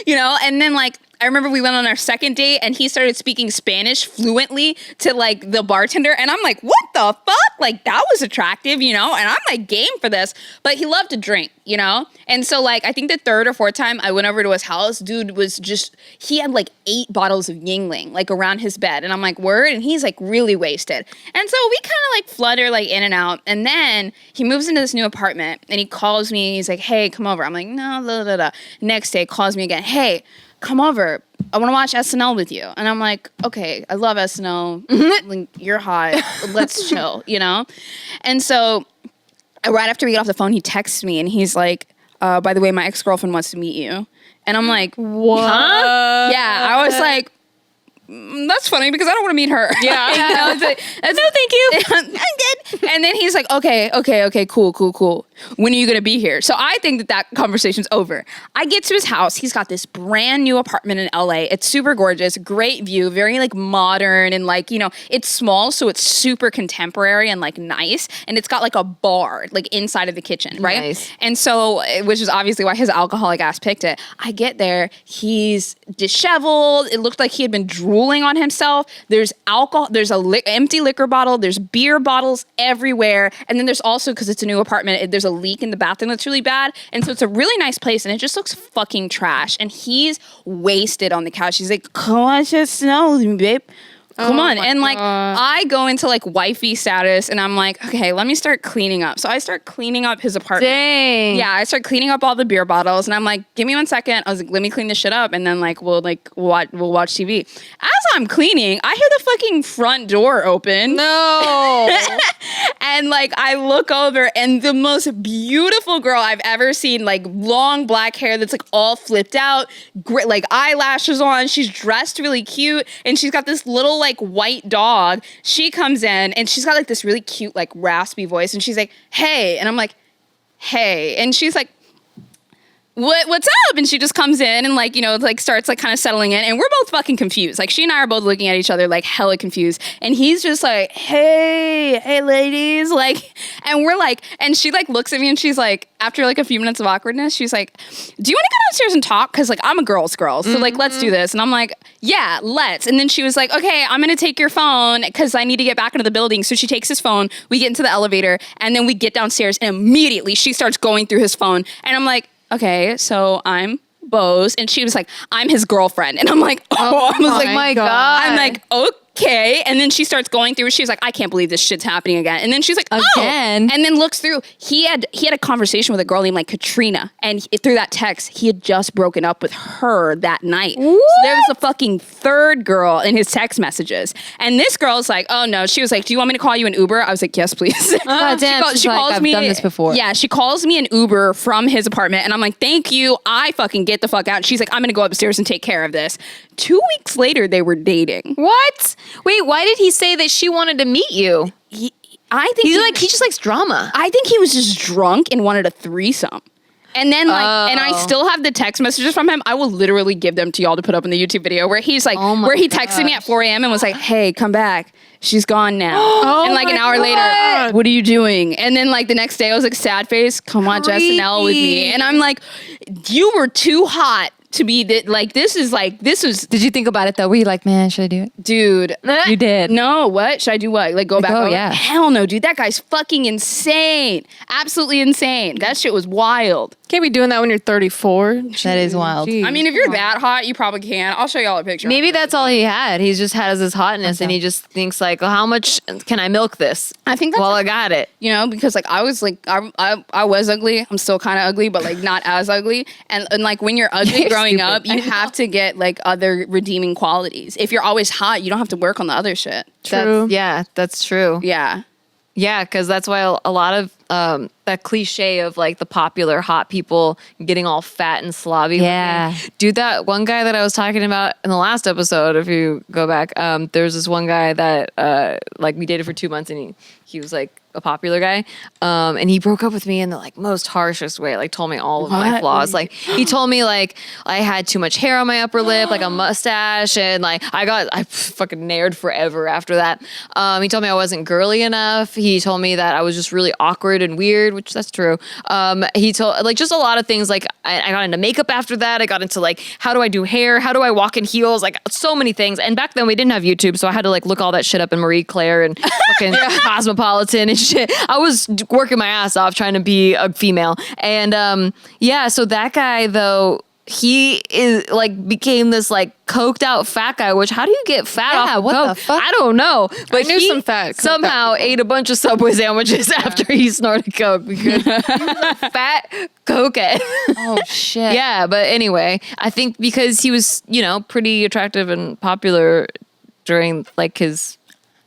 you know, and then like I remember we went on our second date and he started speaking Spanish fluently to like the bartender. And I'm like, what the fuck? Like that was attractive, you know? And I'm like game for this, but he loved to drink, you know? And so like, I think the third or fourth time I went over to his house, dude was just, he had like 8 bottles of Yingling like around his bed. And I'm like, word? And he's like really wasted. And so we kind of like flutter like in and out. And then he moves into this new apartment and he calls me. He's like, hey, come over. I'm like, no, blah, blah, blah. Next day calls me again. Hey, come over. I want to watch SNL with you. And I'm like, okay, I love SNL. Like, you're hot. Let's chill, you know? And so right after we get off the phone, he texts me and he's like, by the way, my ex-girlfriend wants to meet you. And I'm like, What? yeah. I was like, that's funny because I don't want to meet her. Yeah. You know, it's like, no, thank you. I'm good. And then he's like, okay, cool. When are you going to be here? So I think that conversation's over. I get to his house. He's got this brand new apartment in LA. It's super gorgeous, great view, very like modern and like, you know, it's small. So it's super contemporary and like nice. And it's got like a bar like inside of the kitchen, right? Nice. And so, which is obviously why his alcoholic ass picked it. I get there. He's disheveled. It looked like he had been drooling on himself. There's alcohol. There's a empty liquor bottle. There's beer bottles everywhere. And then there's also, because it's a new apartment, there's a leak in the bathroom that's really bad. And so it's a really nice place and it just looks fucking trash. And he's wasted on the couch. He's like, come on, just know, babe. Come on. my And like, God. I go into like wifey status and I'm like, okay, let me start cleaning up. So I start cleaning up his apartment. Dang. Yeah, I start cleaning up all the beer bottles, and I'm like, "Give me 1 second." I was like, "Let me clean this shit up, and then like we'll watch TV." As I'm cleaning, I hear the fucking front door open. No. And like I look over, and the most beautiful girl I've ever seen, like long black hair that's like all flipped out, great, like eyelashes on. She's dressed really cute, and she's got this little like white dog. She comes in, and she's got like this really cute like raspy voice, and she's like, "Hey," and I'm like, "Hey," and she's like, what's up? And she just comes in and like, you know, like starts like kind of settling in, and we're both fucking confused. Like she and I are both looking at each other like hella confused. And he's just like, hey ladies, like, and we're like, and she like looks at me and she's like, after like a few minutes of awkwardness, she's like, do you want to go downstairs and talk? Cause like I'm a girl's girl. So like, let's do this. And I'm like, yeah, let's. And then she was like, okay, I'm going to take your phone cause I need to get back into the building. So she takes his phone, we get into the elevator, and then we get downstairs, and immediately she starts going through his phone. And I'm like, okay, so I'm Bose. And she was like, I'm his girlfriend. And I'm like, oh, I was like, my God. I'm like, okay. And then she starts going through. She's like, I can't believe this shit's happening again. And then she's like, oh. Again? And then looks through. He had a conversation with a girl named like Katrina, and through that text, he had just broken up with her that night. So there was a fucking third girl in his text messages, and this girl's like, oh no. She was like, do you want me to call you an Uber? I was like, yes, please. God damn, she's like, I've done this before. Yeah, she calls me an Uber from his apartment, and I'm like, thank you. I fucking get the fuck out. And she's like, I'm gonna go upstairs and take care of this. 2 weeks later, they were dating. What? Wait, why did he say that she wanted to meet you? I think He just likes drama. I think he was just drunk and wanted a threesome. And then and I still have the text messages from him. I will literally give them to y'all to put up in the YouTube video where he's like, where he texted me at 4 a.m. and was like, hey, come back. She's gone now. And like an hour later, what are you doing? And then like the next day I was like, sad face, come watch SNL with me. And I'm like, you were too hot to be this was. Did you think about it though? Were you like, man, should I do it? Dude. You did. No, what? Should I do what? Like go back over? yeah. Hell no, dude. That guy's fucking insane. Absolutely insane. That shit was wild. Can't be doing that when you're 34. That is wild. Jeez. I mean, if you're that hot, you probably can. I'll show y'all a picture. Maybe that's all he had. He just has his hotness, and he just thinks like, well, how much can I milk this? I think that's I got it. you know, because like I was ugly. I'm still kind of ugly, but like not as ugly. And like when you're ugly You're growing stupid. up, you have to get like other redeeming qualities. If you're always hot, you don't have to work on the other shit. True. That's true. Yeah. Yeah, because that's why a lot of that cliche of like the popular hot people getting all fat and slobby. Yeah. looking. Dude, that one guy that I was talking about in the last episode, if you go back, there's this one guy that like we dated for 2 months, and he was like a popular guy, and he broke up with me in the like most harshest way. Like told me all of my flaws. Like he told me like I had too much hair on my upper lip, like a mustache, and like I fucking nared forever after that. He told me I wasn't girly enough. He told me that I was just really awkward and weird, which that's true. He told like just a lot of things. Like I got into makeup after that. I got into like how do I do hair? How do I walk in heels? Like so many things. And back then we didn't have YouTube, so I had to like look all that shit up in Marie Claire and fucking Cosmopolitan and shit. I was working my ass off trying to be a female. And yeah, so that guy though, he is like became this like coked out fat guy, which how do you get fat Yeah, off what coke? the fuck? I don't know. But knew he some fat coked somehow out people. ate a bunch of Subway sandwiches after he snorted coke because he was a fat cokehead. Oh shit. Yeah, but anyway, I think because he was, you know, pretty attractive and popular during like his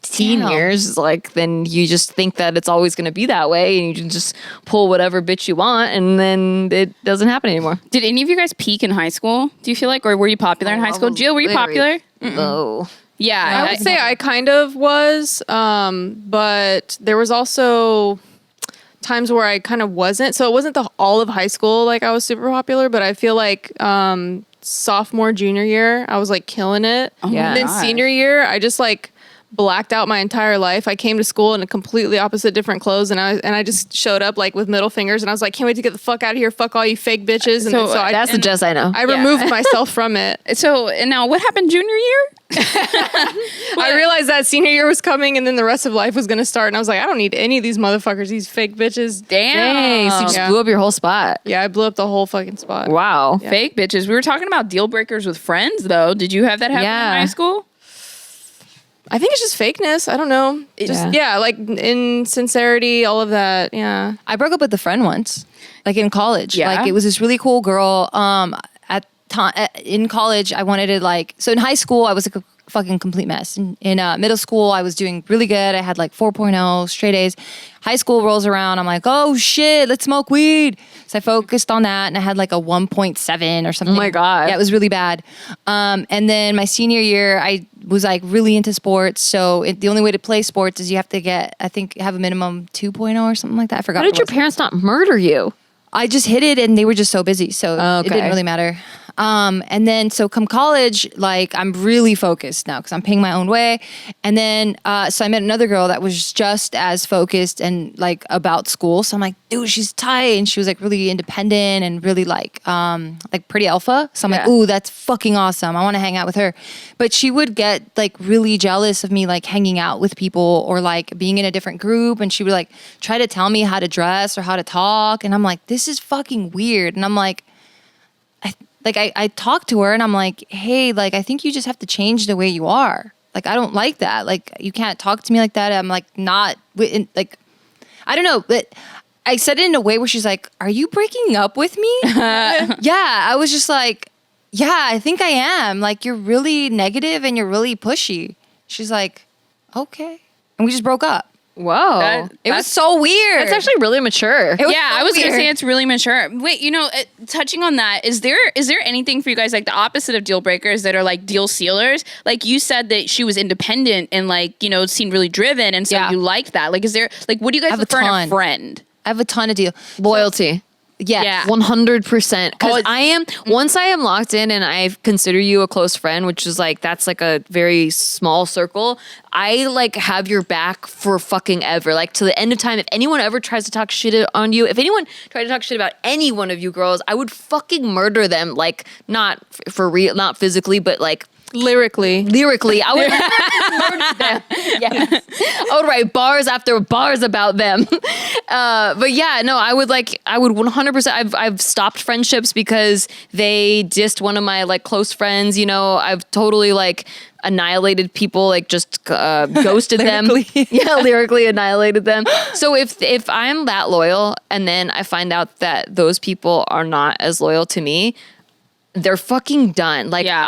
teen Damn. years, like then you just think that it's always going to be that way, and you can just pull whatever bitch you want, and then it doesn't happen anymore. Did any of you guys peak in high school? Do you feel like, or were you popular in high school? Jill, were you popular? No. Yeah. I would say I kind of was, but there was also times where I kind of wasn't. So it wasn't all of high school like I was super popular, but I feel like sophomore, junior year, I was like killing it. Yeah. And then gosh. senior year, I just like blacked out my entire life. I came to school in a completely opposite different clothes, and I just showed up like with middle fingers, and I was like, can't wait to get the fuck out of here. Fuck all you fake bitches. And So, That's the Jess I know. I removed myself from it. So and now what happened junior year? I realized that senior year was coming, and then the rest of life was going to start. And I was like, I don't need any of these motherfuckers, these fake bitches. Damn. Dang, so you just Yeah. blew up your whole spot. Yeah, I blew up the whole fucking spot. Wow. Fake bitches. We were talking about deal breakers with friends, though. Did you have that happen Yeah. in high school? I think it's just fakeness. I don't know. Just, yeah, like insincerity, all of that. Yeah. I broke up with a friend once, like in college. Yeah? Like it was this really cool girl. In college, I wanted to like. So in high school, I was a fucking complete mess. In middle school, I was doing really good. I had like 4.0 straight A's. High school rolls around. I'm like, oh shit, let's smoke weed. So I focused on that, and I had like a 1.7 or something. Oh my God. Yeah, it was really bad. And then my senior year, I was like really into sports. So the only way to play sports is you have to have a minimum 2.0 or something like that. I forgot. How did what your it was. parents not murder you? I just hit it, and they were just so busy, so it Okay. didn't really matter. And then so come college, like I'm really focused now because I'm paying my own way. And then so I met another girl that was just as focused and like about school. So I'm like, dude, she's tight, and she was like really independent and really like pretty alpha. So I'm like, Yeah. ooh, that's fucking awesome. I want to hang out with her. But she would get like really jealous of me like hanging out with people or like being in a different group, and she would like try to tell me how to dress or how to talk, and I'm like, this is fucking weird. And I'm like, I talked to her, and I'm like, hey, like, I think you just have to change the way you are. like I don't like that. Like you can't talk to me like that. I'm like not like I don't know, but I said it in a way where she's like, "Are you breaking up with me?" Yeah, I was just like, "Yeah, I think I am. Like you're really negative and you're really pushy." She's like, "Okay," and we just broke up. Whoa. It was so weird. That's actually really mature. It was Yeah, so I was gonna weird. say it's really mature. Wait, touching on that, is there anything for you guys like the opposite of deal breakers that are like deal sealers? Like you said that she was independent and like seemed really driven, and so Yeah. you liked that. Like, is there like what do you guys have a look for in a ton. friend? I have a ton of deal. Loyalty. Yes. Yeah. 100%. Because Oh, I am, once I am locked in and I consider you a close friend, which is like, that's like a very small circle, I like have your back for fucking ever. Like to the end of time, if anyone ever tries to talk shit on you, if anyone tried to talk shit about any one of you girls, I would fucking murder them. Like not for real, not physically, but like Lyrically. I would murder them. Yes. I would write bars after bars about them. But yeah, no, I would 100%. I've stopped friendships because they dissed one of my like close friends. I've totally like annihilated people, like just ghosted them. Yeah, lyrically annihilated them. So if I'm that loyal and then I find out that those people are not as loyal to me, they're fucking done. Like Yeah.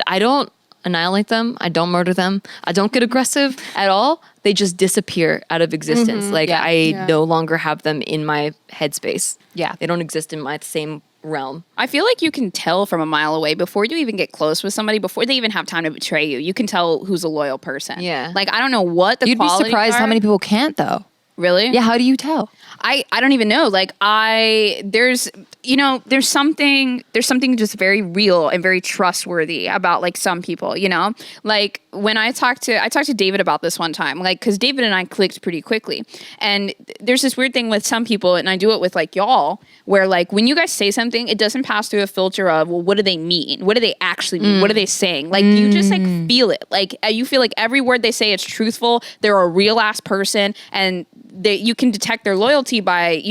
I don't annihilate them. I don't murder them. I don't get aggressive at all. They just disappear out of existence. Like Yeah. I no longer have them in my headspace. Yeah. They don't exist in my same realm. I feel like you can tell from a mile away before you even get close with somebody, before they even have time to betray you. You can tell who's a loyal person. Yeah. Like I don't know what the You'd be qualities surprised how are. many people can't though. Really? Yeah, how do you tell? I don't even know. Like there's something just very real and very trustworthy about like some people, like when I talked to David about this one time, like, cause David and I clicked pretty quickly, and there's this weird thing with some people, and I do it with like y'all, where like when you guys say something, it doesn't pass through a filter of, well, what do they mean? What do they actually mean? What are they saying? Like you just like feel it. Like you feel like every word they say is truthful. They're a real ass person, and you can detect their loyalty by,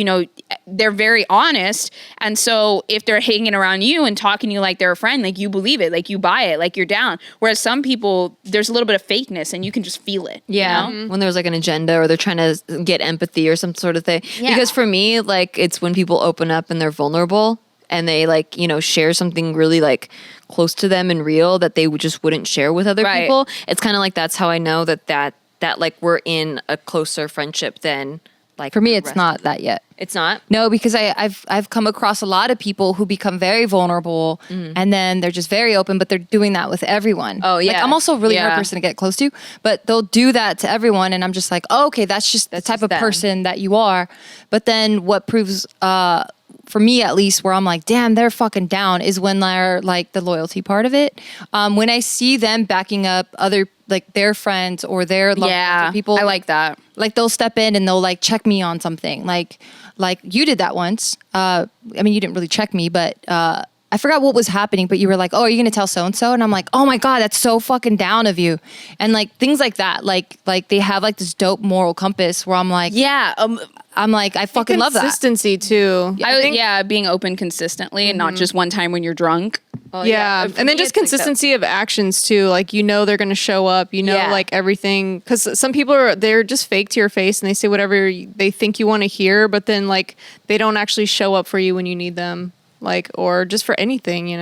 they're very honest. And so if they're hanging around you and talking to you like they're a friend, like you believe it, like you buy it, like you're down. Whereas some people, there's a little bit of fakeness and you can just feel it. Yeah. You know? When there's like an agenda or they're trying to get empathy or some sort of thing. Yeah. Because for me, like it's when people open up and they're vulnerable and they like, share something really like close to them and real that they just wouldn't share with other Right. people. It's kind of like that's how I know that like we're in a closer friendship than like For me, the it's rest not of that yet. It's not? No, because I've come across a lot of people who become very vulnerable and then they're just very open, but they're doing that with everyone. Oh, Like, yeah. I'm also a really hard Yeah. person to get close to, but they'll do that to everyone, and I'm just like, oh, okay, that's just the type just of them. person that you are. But then what proves for me at least, where I'm like, damn, they're fucking down, is when they're like the loyalty part of it. When I see them backing up other like their friends or their loved ones Yeah. or people, I like that. like they'll step in and they'll like check me on something. Like you did that once. I mean, you didn't really check me, but I forgot what was happening, but you were like, oh, are you going to tell so-and-so? And I'm like, oh my God, that's so fucking down of you. And like things like that, like they have like this dope moral compass where I'm like, Yeah. I'm like, I fucking love that. Consistency too. I think, being open consistently and not just one time when you're drunk. Yeah. For And me, then just it's like consistency of actions too. Like, they're going to show up, Yeah. like everything. Cause some people they're just fake to your face and they say whatever they think you want to hear, but then like they don't actually show up for you when you need them. Like, or just for anything.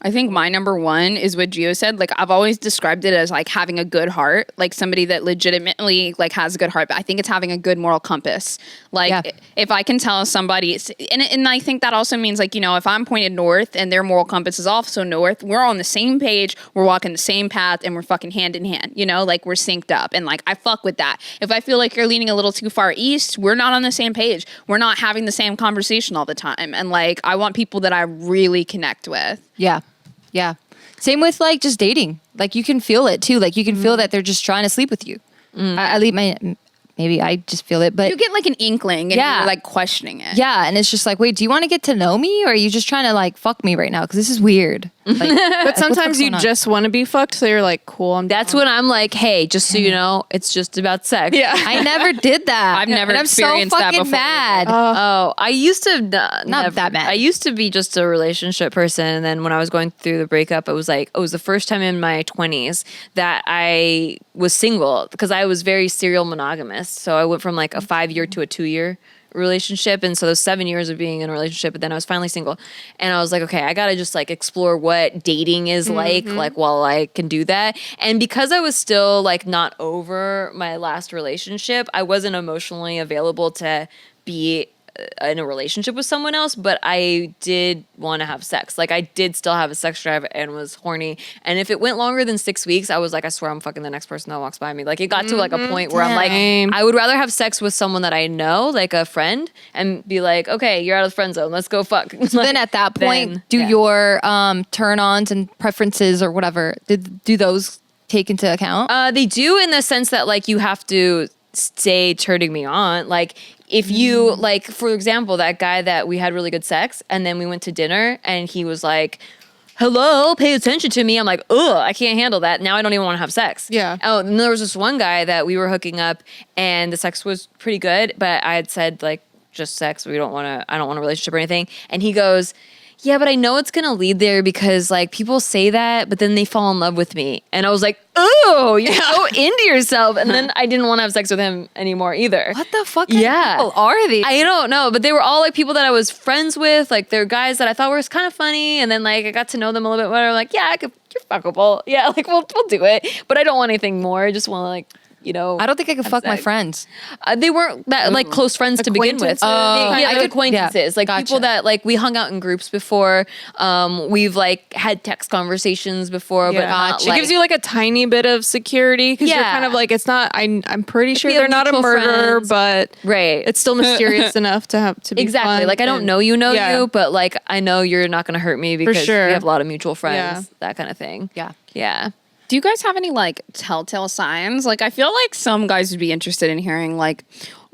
I think my number one is what Gio said. Like, I've always described it as like having a good heart, like somebody that legitimately like has a good heart. But I think it's having a good moral compass. Like, Yeah. if I can tell somebody, and I think that also means like, if I'm pointed north and their moral compass is also north, we're on the same page, we're walking the same path, and we're fucking hand in hand. Like we're synced up, and like I fuck with that. If I feel like you're leaning a little too far east, we're not on the same page. We're not having the same conversation all the time. And like I want people that I really connect with. Yeah. Yeah. Same with like just dating. Like you can feel it too. Like you can feel that they're just trying to sleep with you. I leave maybe I just feel it, but You get like an inkling and Yeah. you're like questioning it. yeah, and it's just like, wait, do you want to get to know me, or are you just trying to like fuck me right now? Because this is weird. Like, But sometimes you going on? just want to be fucked, so you're like, cool. That's when I'm like, hey, just so you know, it's just about sex. Yeah. I never did that. I've never and I'm so experienced that fucking before mad. Oh, I used to not that bad. I used to be just a relationship person, and then when I was going through the breakup, it was the first time in my 20s that I was single because I was very serial monogamous. So I went from like a 5-year to a 2-year relationship, and so those 7 years of being in a relationship, but then I was finally single, and I was like, okay, I gotta just like explore what dating is like while I can do that. And because I was still like not over my last relationship, I wasn't emotionally available to be in a relationship with someone else, but I did want to have sex. Like I did still have a sex drive and was horny. And if it went longer than 6 weeks, I was like, I swear I'm fucking the next person that walks by me. Like it got to like a point where I'm like, Same. I would rather have sex with someone that I know, like a friend, and be like, okay, you're out of the friend zone. Let's go fuck. Then at that point, Then, do yeah. your turn-ons and preferences or whatever, do those take into account? They do in the sense that like you have to stay turning me on. Like if you like, for example, that guy that we had really good sex and then we went to dinner and he was like, hello, pay attention to me. I'm like, ugh, I can't handle that. Now I don't even want to have sex. Yeah. Oh, and there was this one guy that we were hooking up and the sex was pretty good, but I had said like just sex. I don't want a relationship or anything. And he goes, yeah, but I know it's going to lead there because like people say that, but then they fall in love with me. And I was like, oh, you're so into yourself. And then I didn't want to have sex with him anymore either. What the fuck kind Yeah. of people are these? I don't know, but they were all like people that I was friends with. Like they're guys that I thought were kind of funny. And then like I got to know them a little bit better. Like, yeah, you're fuckable. Yeah, like we'll do it. But I don't want anything more. I just want to like, you know. I don't think I could have fuck my sex. friends. They weren't that like close friends to begin with. Acquaintances? Oh. Yeah, I like could- acquaintances, yeah, like gotcha. people that like we hung out in groups before. We've like had text conversations before, but not Gotcha. like It gives you like a tiny bit of security because you're Yeah. kind of like, it's not, I'm pretty sure we have they're not a mutual murderer, friends. but right. it's still mysterious enough to be Exactly. fun Like I don't and- know you, Yeah. you, but like I know you're not going to hurt me because sure. we have a lot of mutual friends. Yeah. That kind of thing. Yeah. Yeah. Do you guys have any like telltale signs? Like I feel like some guys would be interested in hearing like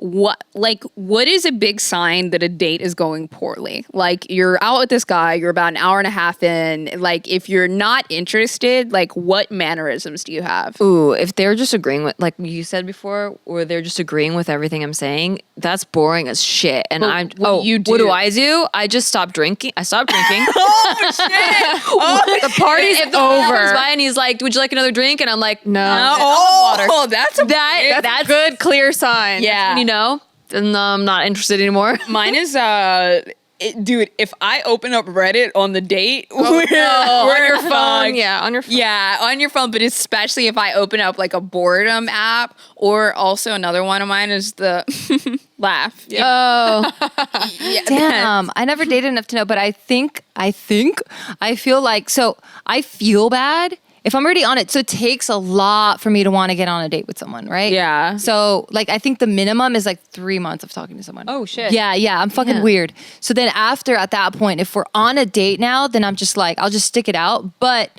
what is a big sign that a date is going poorly? Like you're out with this guy, you're about an hour and a half in, like if you're not interested, like what mannerisms do you have? Ooh, if they're just agreeing with, like you said before, or they're just agreeing with everything I'm saying, that's boring as shit. And But I'm, what do you what do? do I do? I just stop drinking. I stopped drinking. The party's if the guy comes over. by and he's like, would you like another drink? And I'm like, No. Oh, that's a that's Good, clear sign. yeah. you know, and I'm not interested anymore. Mine is dude, if I open up Reddit on the date, On your phone. fucked. Yeah, on your phone. Yeah, on your phone, but especially if I open up like a boredom app, or also another one of mine is the laugh. Oh, Yeah. damn. I never dated enough to know, but I feel like, so I feel bad if I'm already on it. So it takes a lot for me to want to get on a date with someone, right? Yeah. So like, I think the minimum is like 3 months of talking to someone. Oh, shit. Yeah. I'm fucking Yeah. weird. So then at that point, if we're on a date now, then I'm just like, I'll just stick it out. But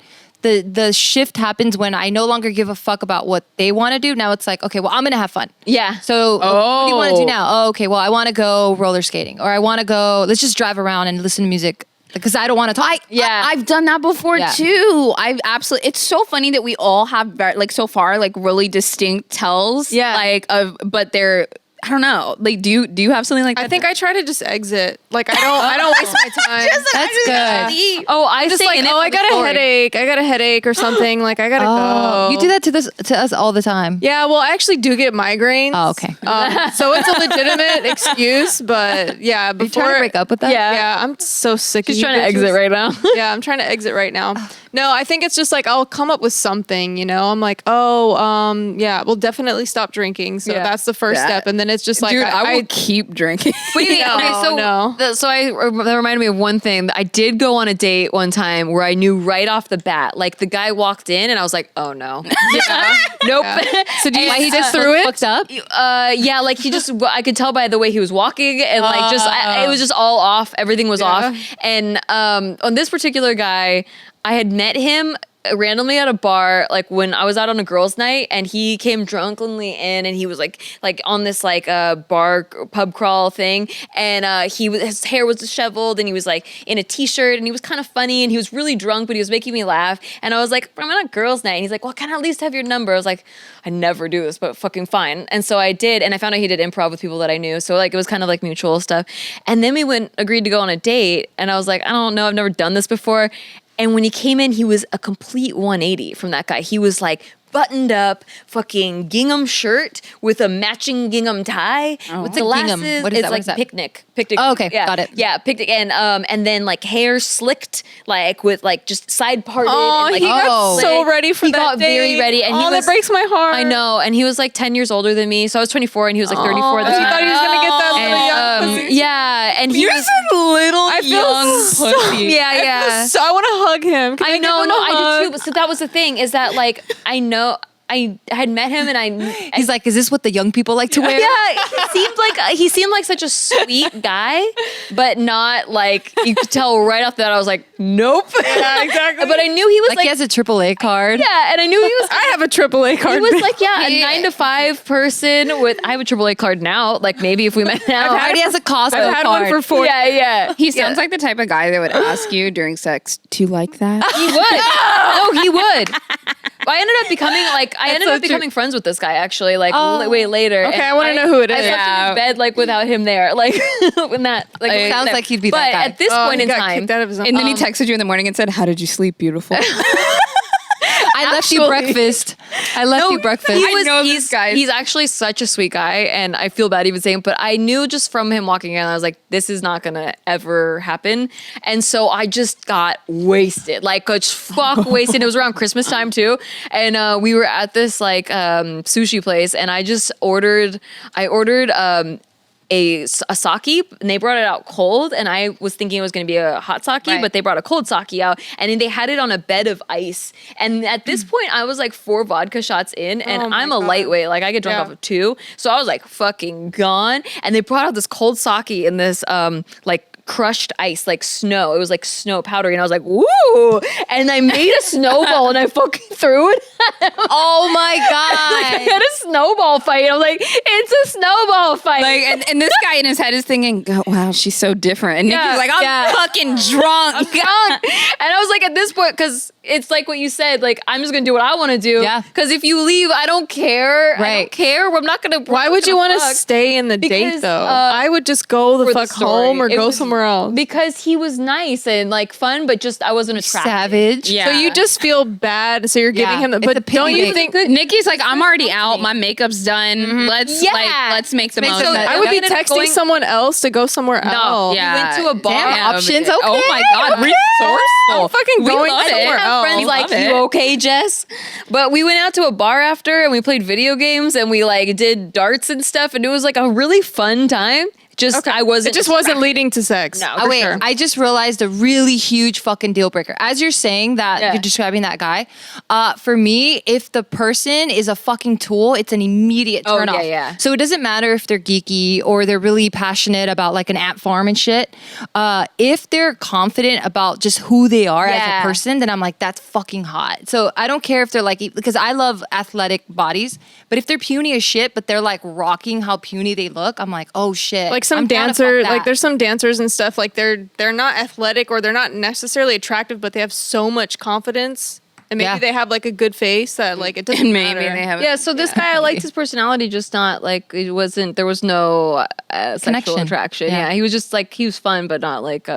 the shift happens when I no longer give a fuck about what they want to do. Now it's like, okay, well, I'm going to have fun. Yeah. So what do you want to Oh. do now? Oh, okay. Well, I want to go roller skating, or I want to go, let's just drive around and listen to music because I don't want to talk. Yeah. I've done that before Yeah. too. I've absolutely. It's so funny that we all have like so far like really distinct tells. Yeah. Like but they're I don't know. Like do you have something like that? I think I try to just exit. Like I don't waste my time. That's good. Oh, I just stay like, in it oh, for I the got a story. headache. I got a headache or something. Like I gotta Oh, go. you do that to us all the time. Yeah, well, I actually do get migraines. Oh, okay. So it's a legitimate excuse, but yeah, You before trying to break up with that? Yeah, I'm so sick of She's you trying to bitches. exit right now. Yeah, I'm trying to exit right now. No, I think it's just like I'll come up with something, you know. I'm like, yeah, we'll definitely stop drinking. So Yeah. that's the first Yeah. step, and then it's just like dude, I will keep drinking. Wait, No, okay, so no. that reminded me of one thing. I did go on a date one time where I knew right off the bat, like the guy walked in and I was like, oh no, nope. So do you Why he sit just through it? fucked up? Yeah, like he just, I could tell by the way he was walking and like just, it was just all off. Everything was Yeah. off. And on this particular guy, I had met him randomly at a bar, like when I was out on a girls' night, and he came drunkenly in, and he was like on this like bar pub crawl thing, and his hair was disheveled, and he was like in a t-shirt, and he was kind of funny, and he was really drunk, but he was making me laugh, and I was like, I'm on a girls' night, and he's like, well, can I at least have your number? I was like, I never do this, but fucking fine. And so I did, and I found out he did improv with people that I knew, so like it was kind of like mutual stuff. And then we agreed to go on a date, and I was like, I don't know, I've never done this before. And when he came in, he was a complete 180 from that guy. He was like buttoned up, fucking gingham shirt with a matching gingham tie. What's a gingham? Glasses. What is it's that? What like is that? picnic. Oh, okay. Yeah. Got it. Yeah, picnic. And then like hair slicked, like with like just side parted. Oh, and, like, he got slick. so ready for He that got very date. ready, and oh, he was. that breaks my heart. I know, and he was like 10 years older than me, so I was 24, and he was like 34 at the He time. thought he was gonna get that little young pussy. Yeah, and he You're was. a little I feel young so- pussy. Yeah, yeah. So I want to hug him. Can I give know, him no, a I hug? did too. But so that was the thing, is that like I know I had met him, and He's like, is this what the young people like to wear? yeah, he seemed like such a sweet guy, but not like you could tell right off that I was like, nope. Yeah, exactly. But I knew he was Like, like, he has a AAA card. yeah, and I knew he was. I have a AAA card. He was like, yeah, Yeah. a 9 to 5 person with. I have a AAA card now. Like maybe if we met now, Already has a Costco I've had card. one for 4. yeah, yeah. He sounds like the type of guy that would ask you during sex, "Do you like that?" He would. No, he would. I ended up becoming friends with this guy actually, like way later. Okay, And I wanna know who it I is. slept in Yeah. his bed like without him there, like when that. Like It without sounds him. like he'd be But that guy. at this point in time, kicked out of his own. And then he texted you in the morning and said, "How did you sleep, beautiful?" I left you breakfast. I left you breakfast. he's actually such a sweet guy, and I feel bad even saying, but I knew just from him walking in, I was like, this is not gonna ever happen. And so I just got wasted, like just fuck wasted. It was around Christmas time too, and we were at this like sushi place, and I ordered a sake, and they brought it out cold, and I was thinking it was going to be a hot sake, Right. but they brought a cold sake out, and then they had it on a bed of ice. And at this point, I was like 4 vodka shots in, and Oh my I'm a God. lightweight, like I get drunk Yeah. off of 2, so I was like fucking gone. And they brought out this cold sake in this like crushed ice, like snow. It was like snow powdery, and I was like, woo! And I made a snowball, and I fucking threw it. Oh my I god. had a snowball fight. I was like, it's a snowball fight. Like, and this guy in his head is thinking, "Oh, wow, she's so different." And Yeah, Nikki's like, "I'm yeah. fucking drunk." gone. And I was like, at this point, because it's like what you said, like I'm just gonna do what I want to do. Yeah. Because if you leave, I don't care. I Right. don't care. I'm not gonna. Why would you want to stay in the Because, date though? I I would just go the for the fuck story. home or It go was- somewhere else. Because he was nice and like fun, but just I wasn't attracted. Savage. Yeah. So you just feel bad. So you're giving Yeah, him the. it's But a pity don't you date. think? Nikki's like, "I'm already out. My makeup's done. Let's Yeah. let's make the Make most so- of it." I would be ended up texting going- someone else to go somewhere else. Yeah. We went to a bar. Damn, options, Oh okay. my god, resourceful. I'm fucking We going love somewhere it. else. Friends We like, love you it. okay, Jess? But we went out to a bar after, and we played video games, and we like did darts and stuff, and it was like a really fun time. Just I wasn't. It just wasn't leading to sex. No. Oh, for wait, sure. I just realized a really huge fucking deal breaker. As you're saying that, Yeah. you're describing that guy. For me, if the person is a fucking tool, it's an immediate Oh, turn off. yeah, yeah. So it doesn't matter if they're geeky or they're really passionate about like an ant farm and shit. If they're confident about just who they are as Yeah. a person, then I'm like, that's fucking hot. So I don't care if they're like, because I love athletic bodies, but if they're puny as shit, but they're like rocking how puny they look, I'm like, oh shit. Like some I'm down to fuck dancer, that. like there's some dancers and stuff. Like they're not athletic or they're not necessarily attractive, but they have so much confidence, and maybe Yeah. they have like a good face that like it doesn't And maybe matter. they have Yeah, so this guy, I liked his personality, just not like it wasn't. There was no sexual Connection. attraction. Yeah. Yeah, he was just like he was fun, but not like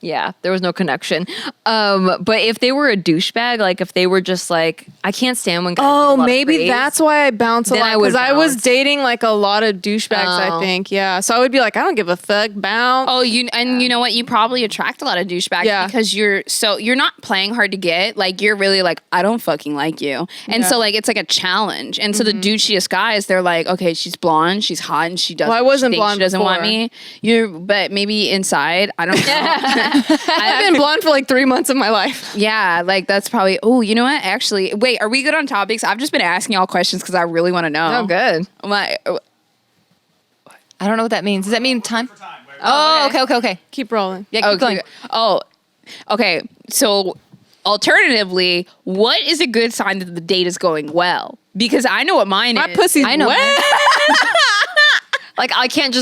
yeah, there was no connection. But if they were a douchebag, like if they were just like, I can't stand when guys. give a Oh, lot of maybe praise. that's why I bounce a Then I lot would because I was bounce. dating like a lot of douchebags. I Oh. think, yeah. So I would be like, I don't give a fuck, bounce. Oh, you know what? You probably attract a lot of douchebags Yeah. because you're not playing hard to get. Like you're really like, I don't fucking like you, and Yeah. so like it's like a challenge. And so the douchiest guys, they're like, okay, she's blonde, she's hot, and she doesn't. Well, I wasn't she thinks blonde She doesn't want before. me. But maybe inside, I don't know. I've been blonde for like 3 months of my life. Yeah, like that's probably. Oh, you know what? Actually, wait, are we good on topics? I've just been asking y'all questions because I really want to know. Oh, good. My, I don't know what that means. Does that mean time? Oh, okay. Keep rolling. Yeah, keep going. Oh, okay. So alternatively, what is a good sign that the date is going well? Because I know what mine My is. pussy's I know. wet. Like I can't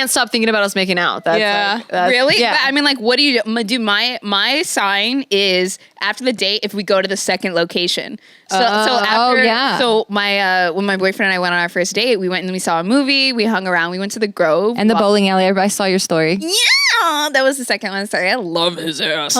stop thinking about us making out. That's Yeah. like, that's- Really? Yeah. But I mean, like, what do you do? My sign is after the date if we go to the second location. So after, yeah. So my when my boyfriend and I went on our first date, we went and we saw a movie. We hung around. We went to the Grove And the bowling alley. I saw your story. Yeah, that was the second one. Sorry, I love his ass.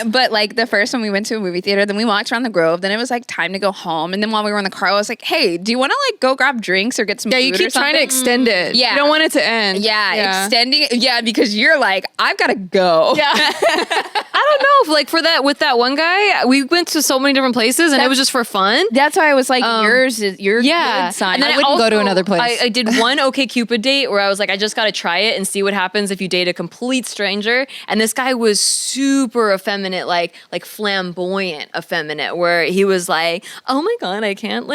But like the first one, we went to a movie theater. Then we walked around the Grove. Then it was like time to go home. And then while we were in the car, I was like, "Hey, do you want to like go grab drinks or get some?" Yeah, food you or keep trying to something?" extend it. Yeah. You don't want it to end. Yeah, extending it. Yeah, because you're like, I've got to go. Yeah. I don't know if like for that with that one guy, we went to so many different places and it was just for fun. That's why I was like, yours is your Yeah, good sign. and then I wouldn't go to another place. I did one OkCupid date where I was like, I just got to try it and see what happens if you date a complete stranger. And this guy was super effeminate, like flamboyant effeminate, where he was like, "Oh my god, I can't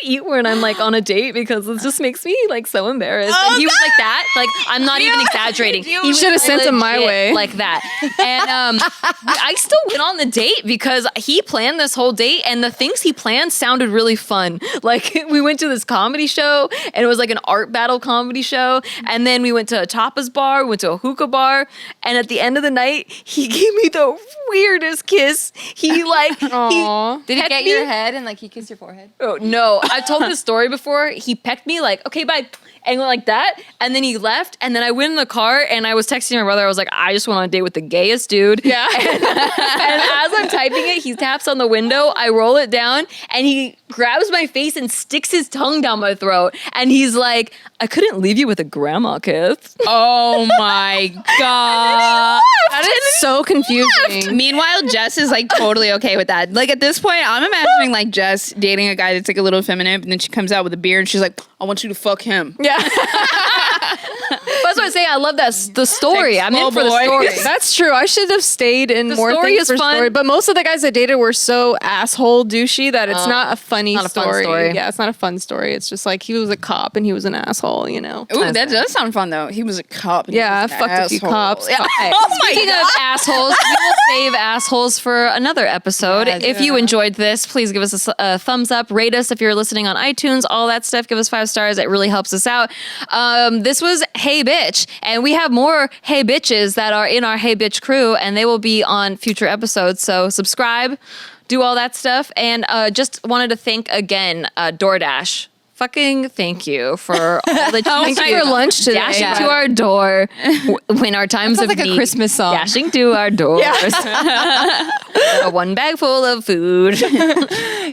eat when I'm like on a date because it just makes me like so embarrassed." And he was like that. Like I'm not even exaggerating. He was should have sent him my legit way. like that. And I still went on the date because he planned this whole date, and the things he planned sounded really fun. Like we went to this comedy show, and it was like an art battle comedy show. And then we went to a tapas bar, we went to a hookah bar, and at the end of the night, he gave me the weirdest kiss. He like Aw. he Did he pecked get me. your head and like he kissed your forehead? Oh, no, I've told this story before. He pecked me like, "Okay, bye," and went like that, and then he left. And then I went in the car and I was texting my brother. I was like, "I just went on a date with the gayest dude." Yeah. And as I'm typing it, he taps on the window. I roll it down, and he grabs my face and sticks his tongue down my throat. And he's like, "I couldn't leave you with a grandma kiss." Oh my god. That is so confusing. Meanwhile, Jess is like totally okay with that. Like at this point, I'm imagining like Jess dating a guy that's like a little feminine, and then she comes out with a beer and she's like, "I want you to fuck him." Yeah. That's what I say. I love that the story. I'm in for the boy. story. That's true. I should have stayed in The more story things is for fun. story. But most of the guys I dated were so asshole douchey that it's not a funny not a fun story. story. Yeah, it's not a fun story. It's just like he was a cop and he was an asshole, you know? Ooh, that does sound fun though. He was a cop. and he Yeah, was I an fucked a few asshole. cops. Yeah. Fuck. Oh my Speaking god. of assholes, we will save assholes for another episode. Yes. If you enjoyed this, please give us a thumbs up, rate us if you're listening on iTunes, all that stuff. Give us 5 stars. It really helps us out. This was Hey Bitch, and we have more Hey Bitches that are in our Hey Bitch crew, and they will be on future episodes. So subscribe, do all that stuff, and just wanted to thank again DoorDash. Fucking thank you for all that you Thank do. you for lunch today. Dashing to our door when our times Sounds of like a need. Christmas song. Dashing to our doors. One bag full of food.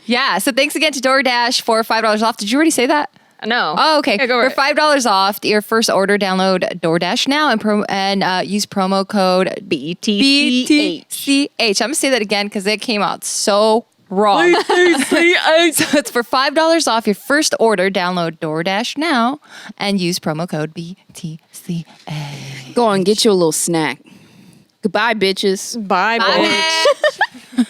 Yeah. So thanks again to DoorDash for $5 off. Did you already say that? No. Oh, okay. Yeah, go For right. $5 off your first order, download DoorDash now and use promo code BTCH. BTCH. I'm gonna say that again because it came out so wrong. So it's for $5 off your first order. Download DoorDash now and use promo code BTCH. Go on, get you a little snack. Goodbye, bitches. Bye, Bye, bitch. man.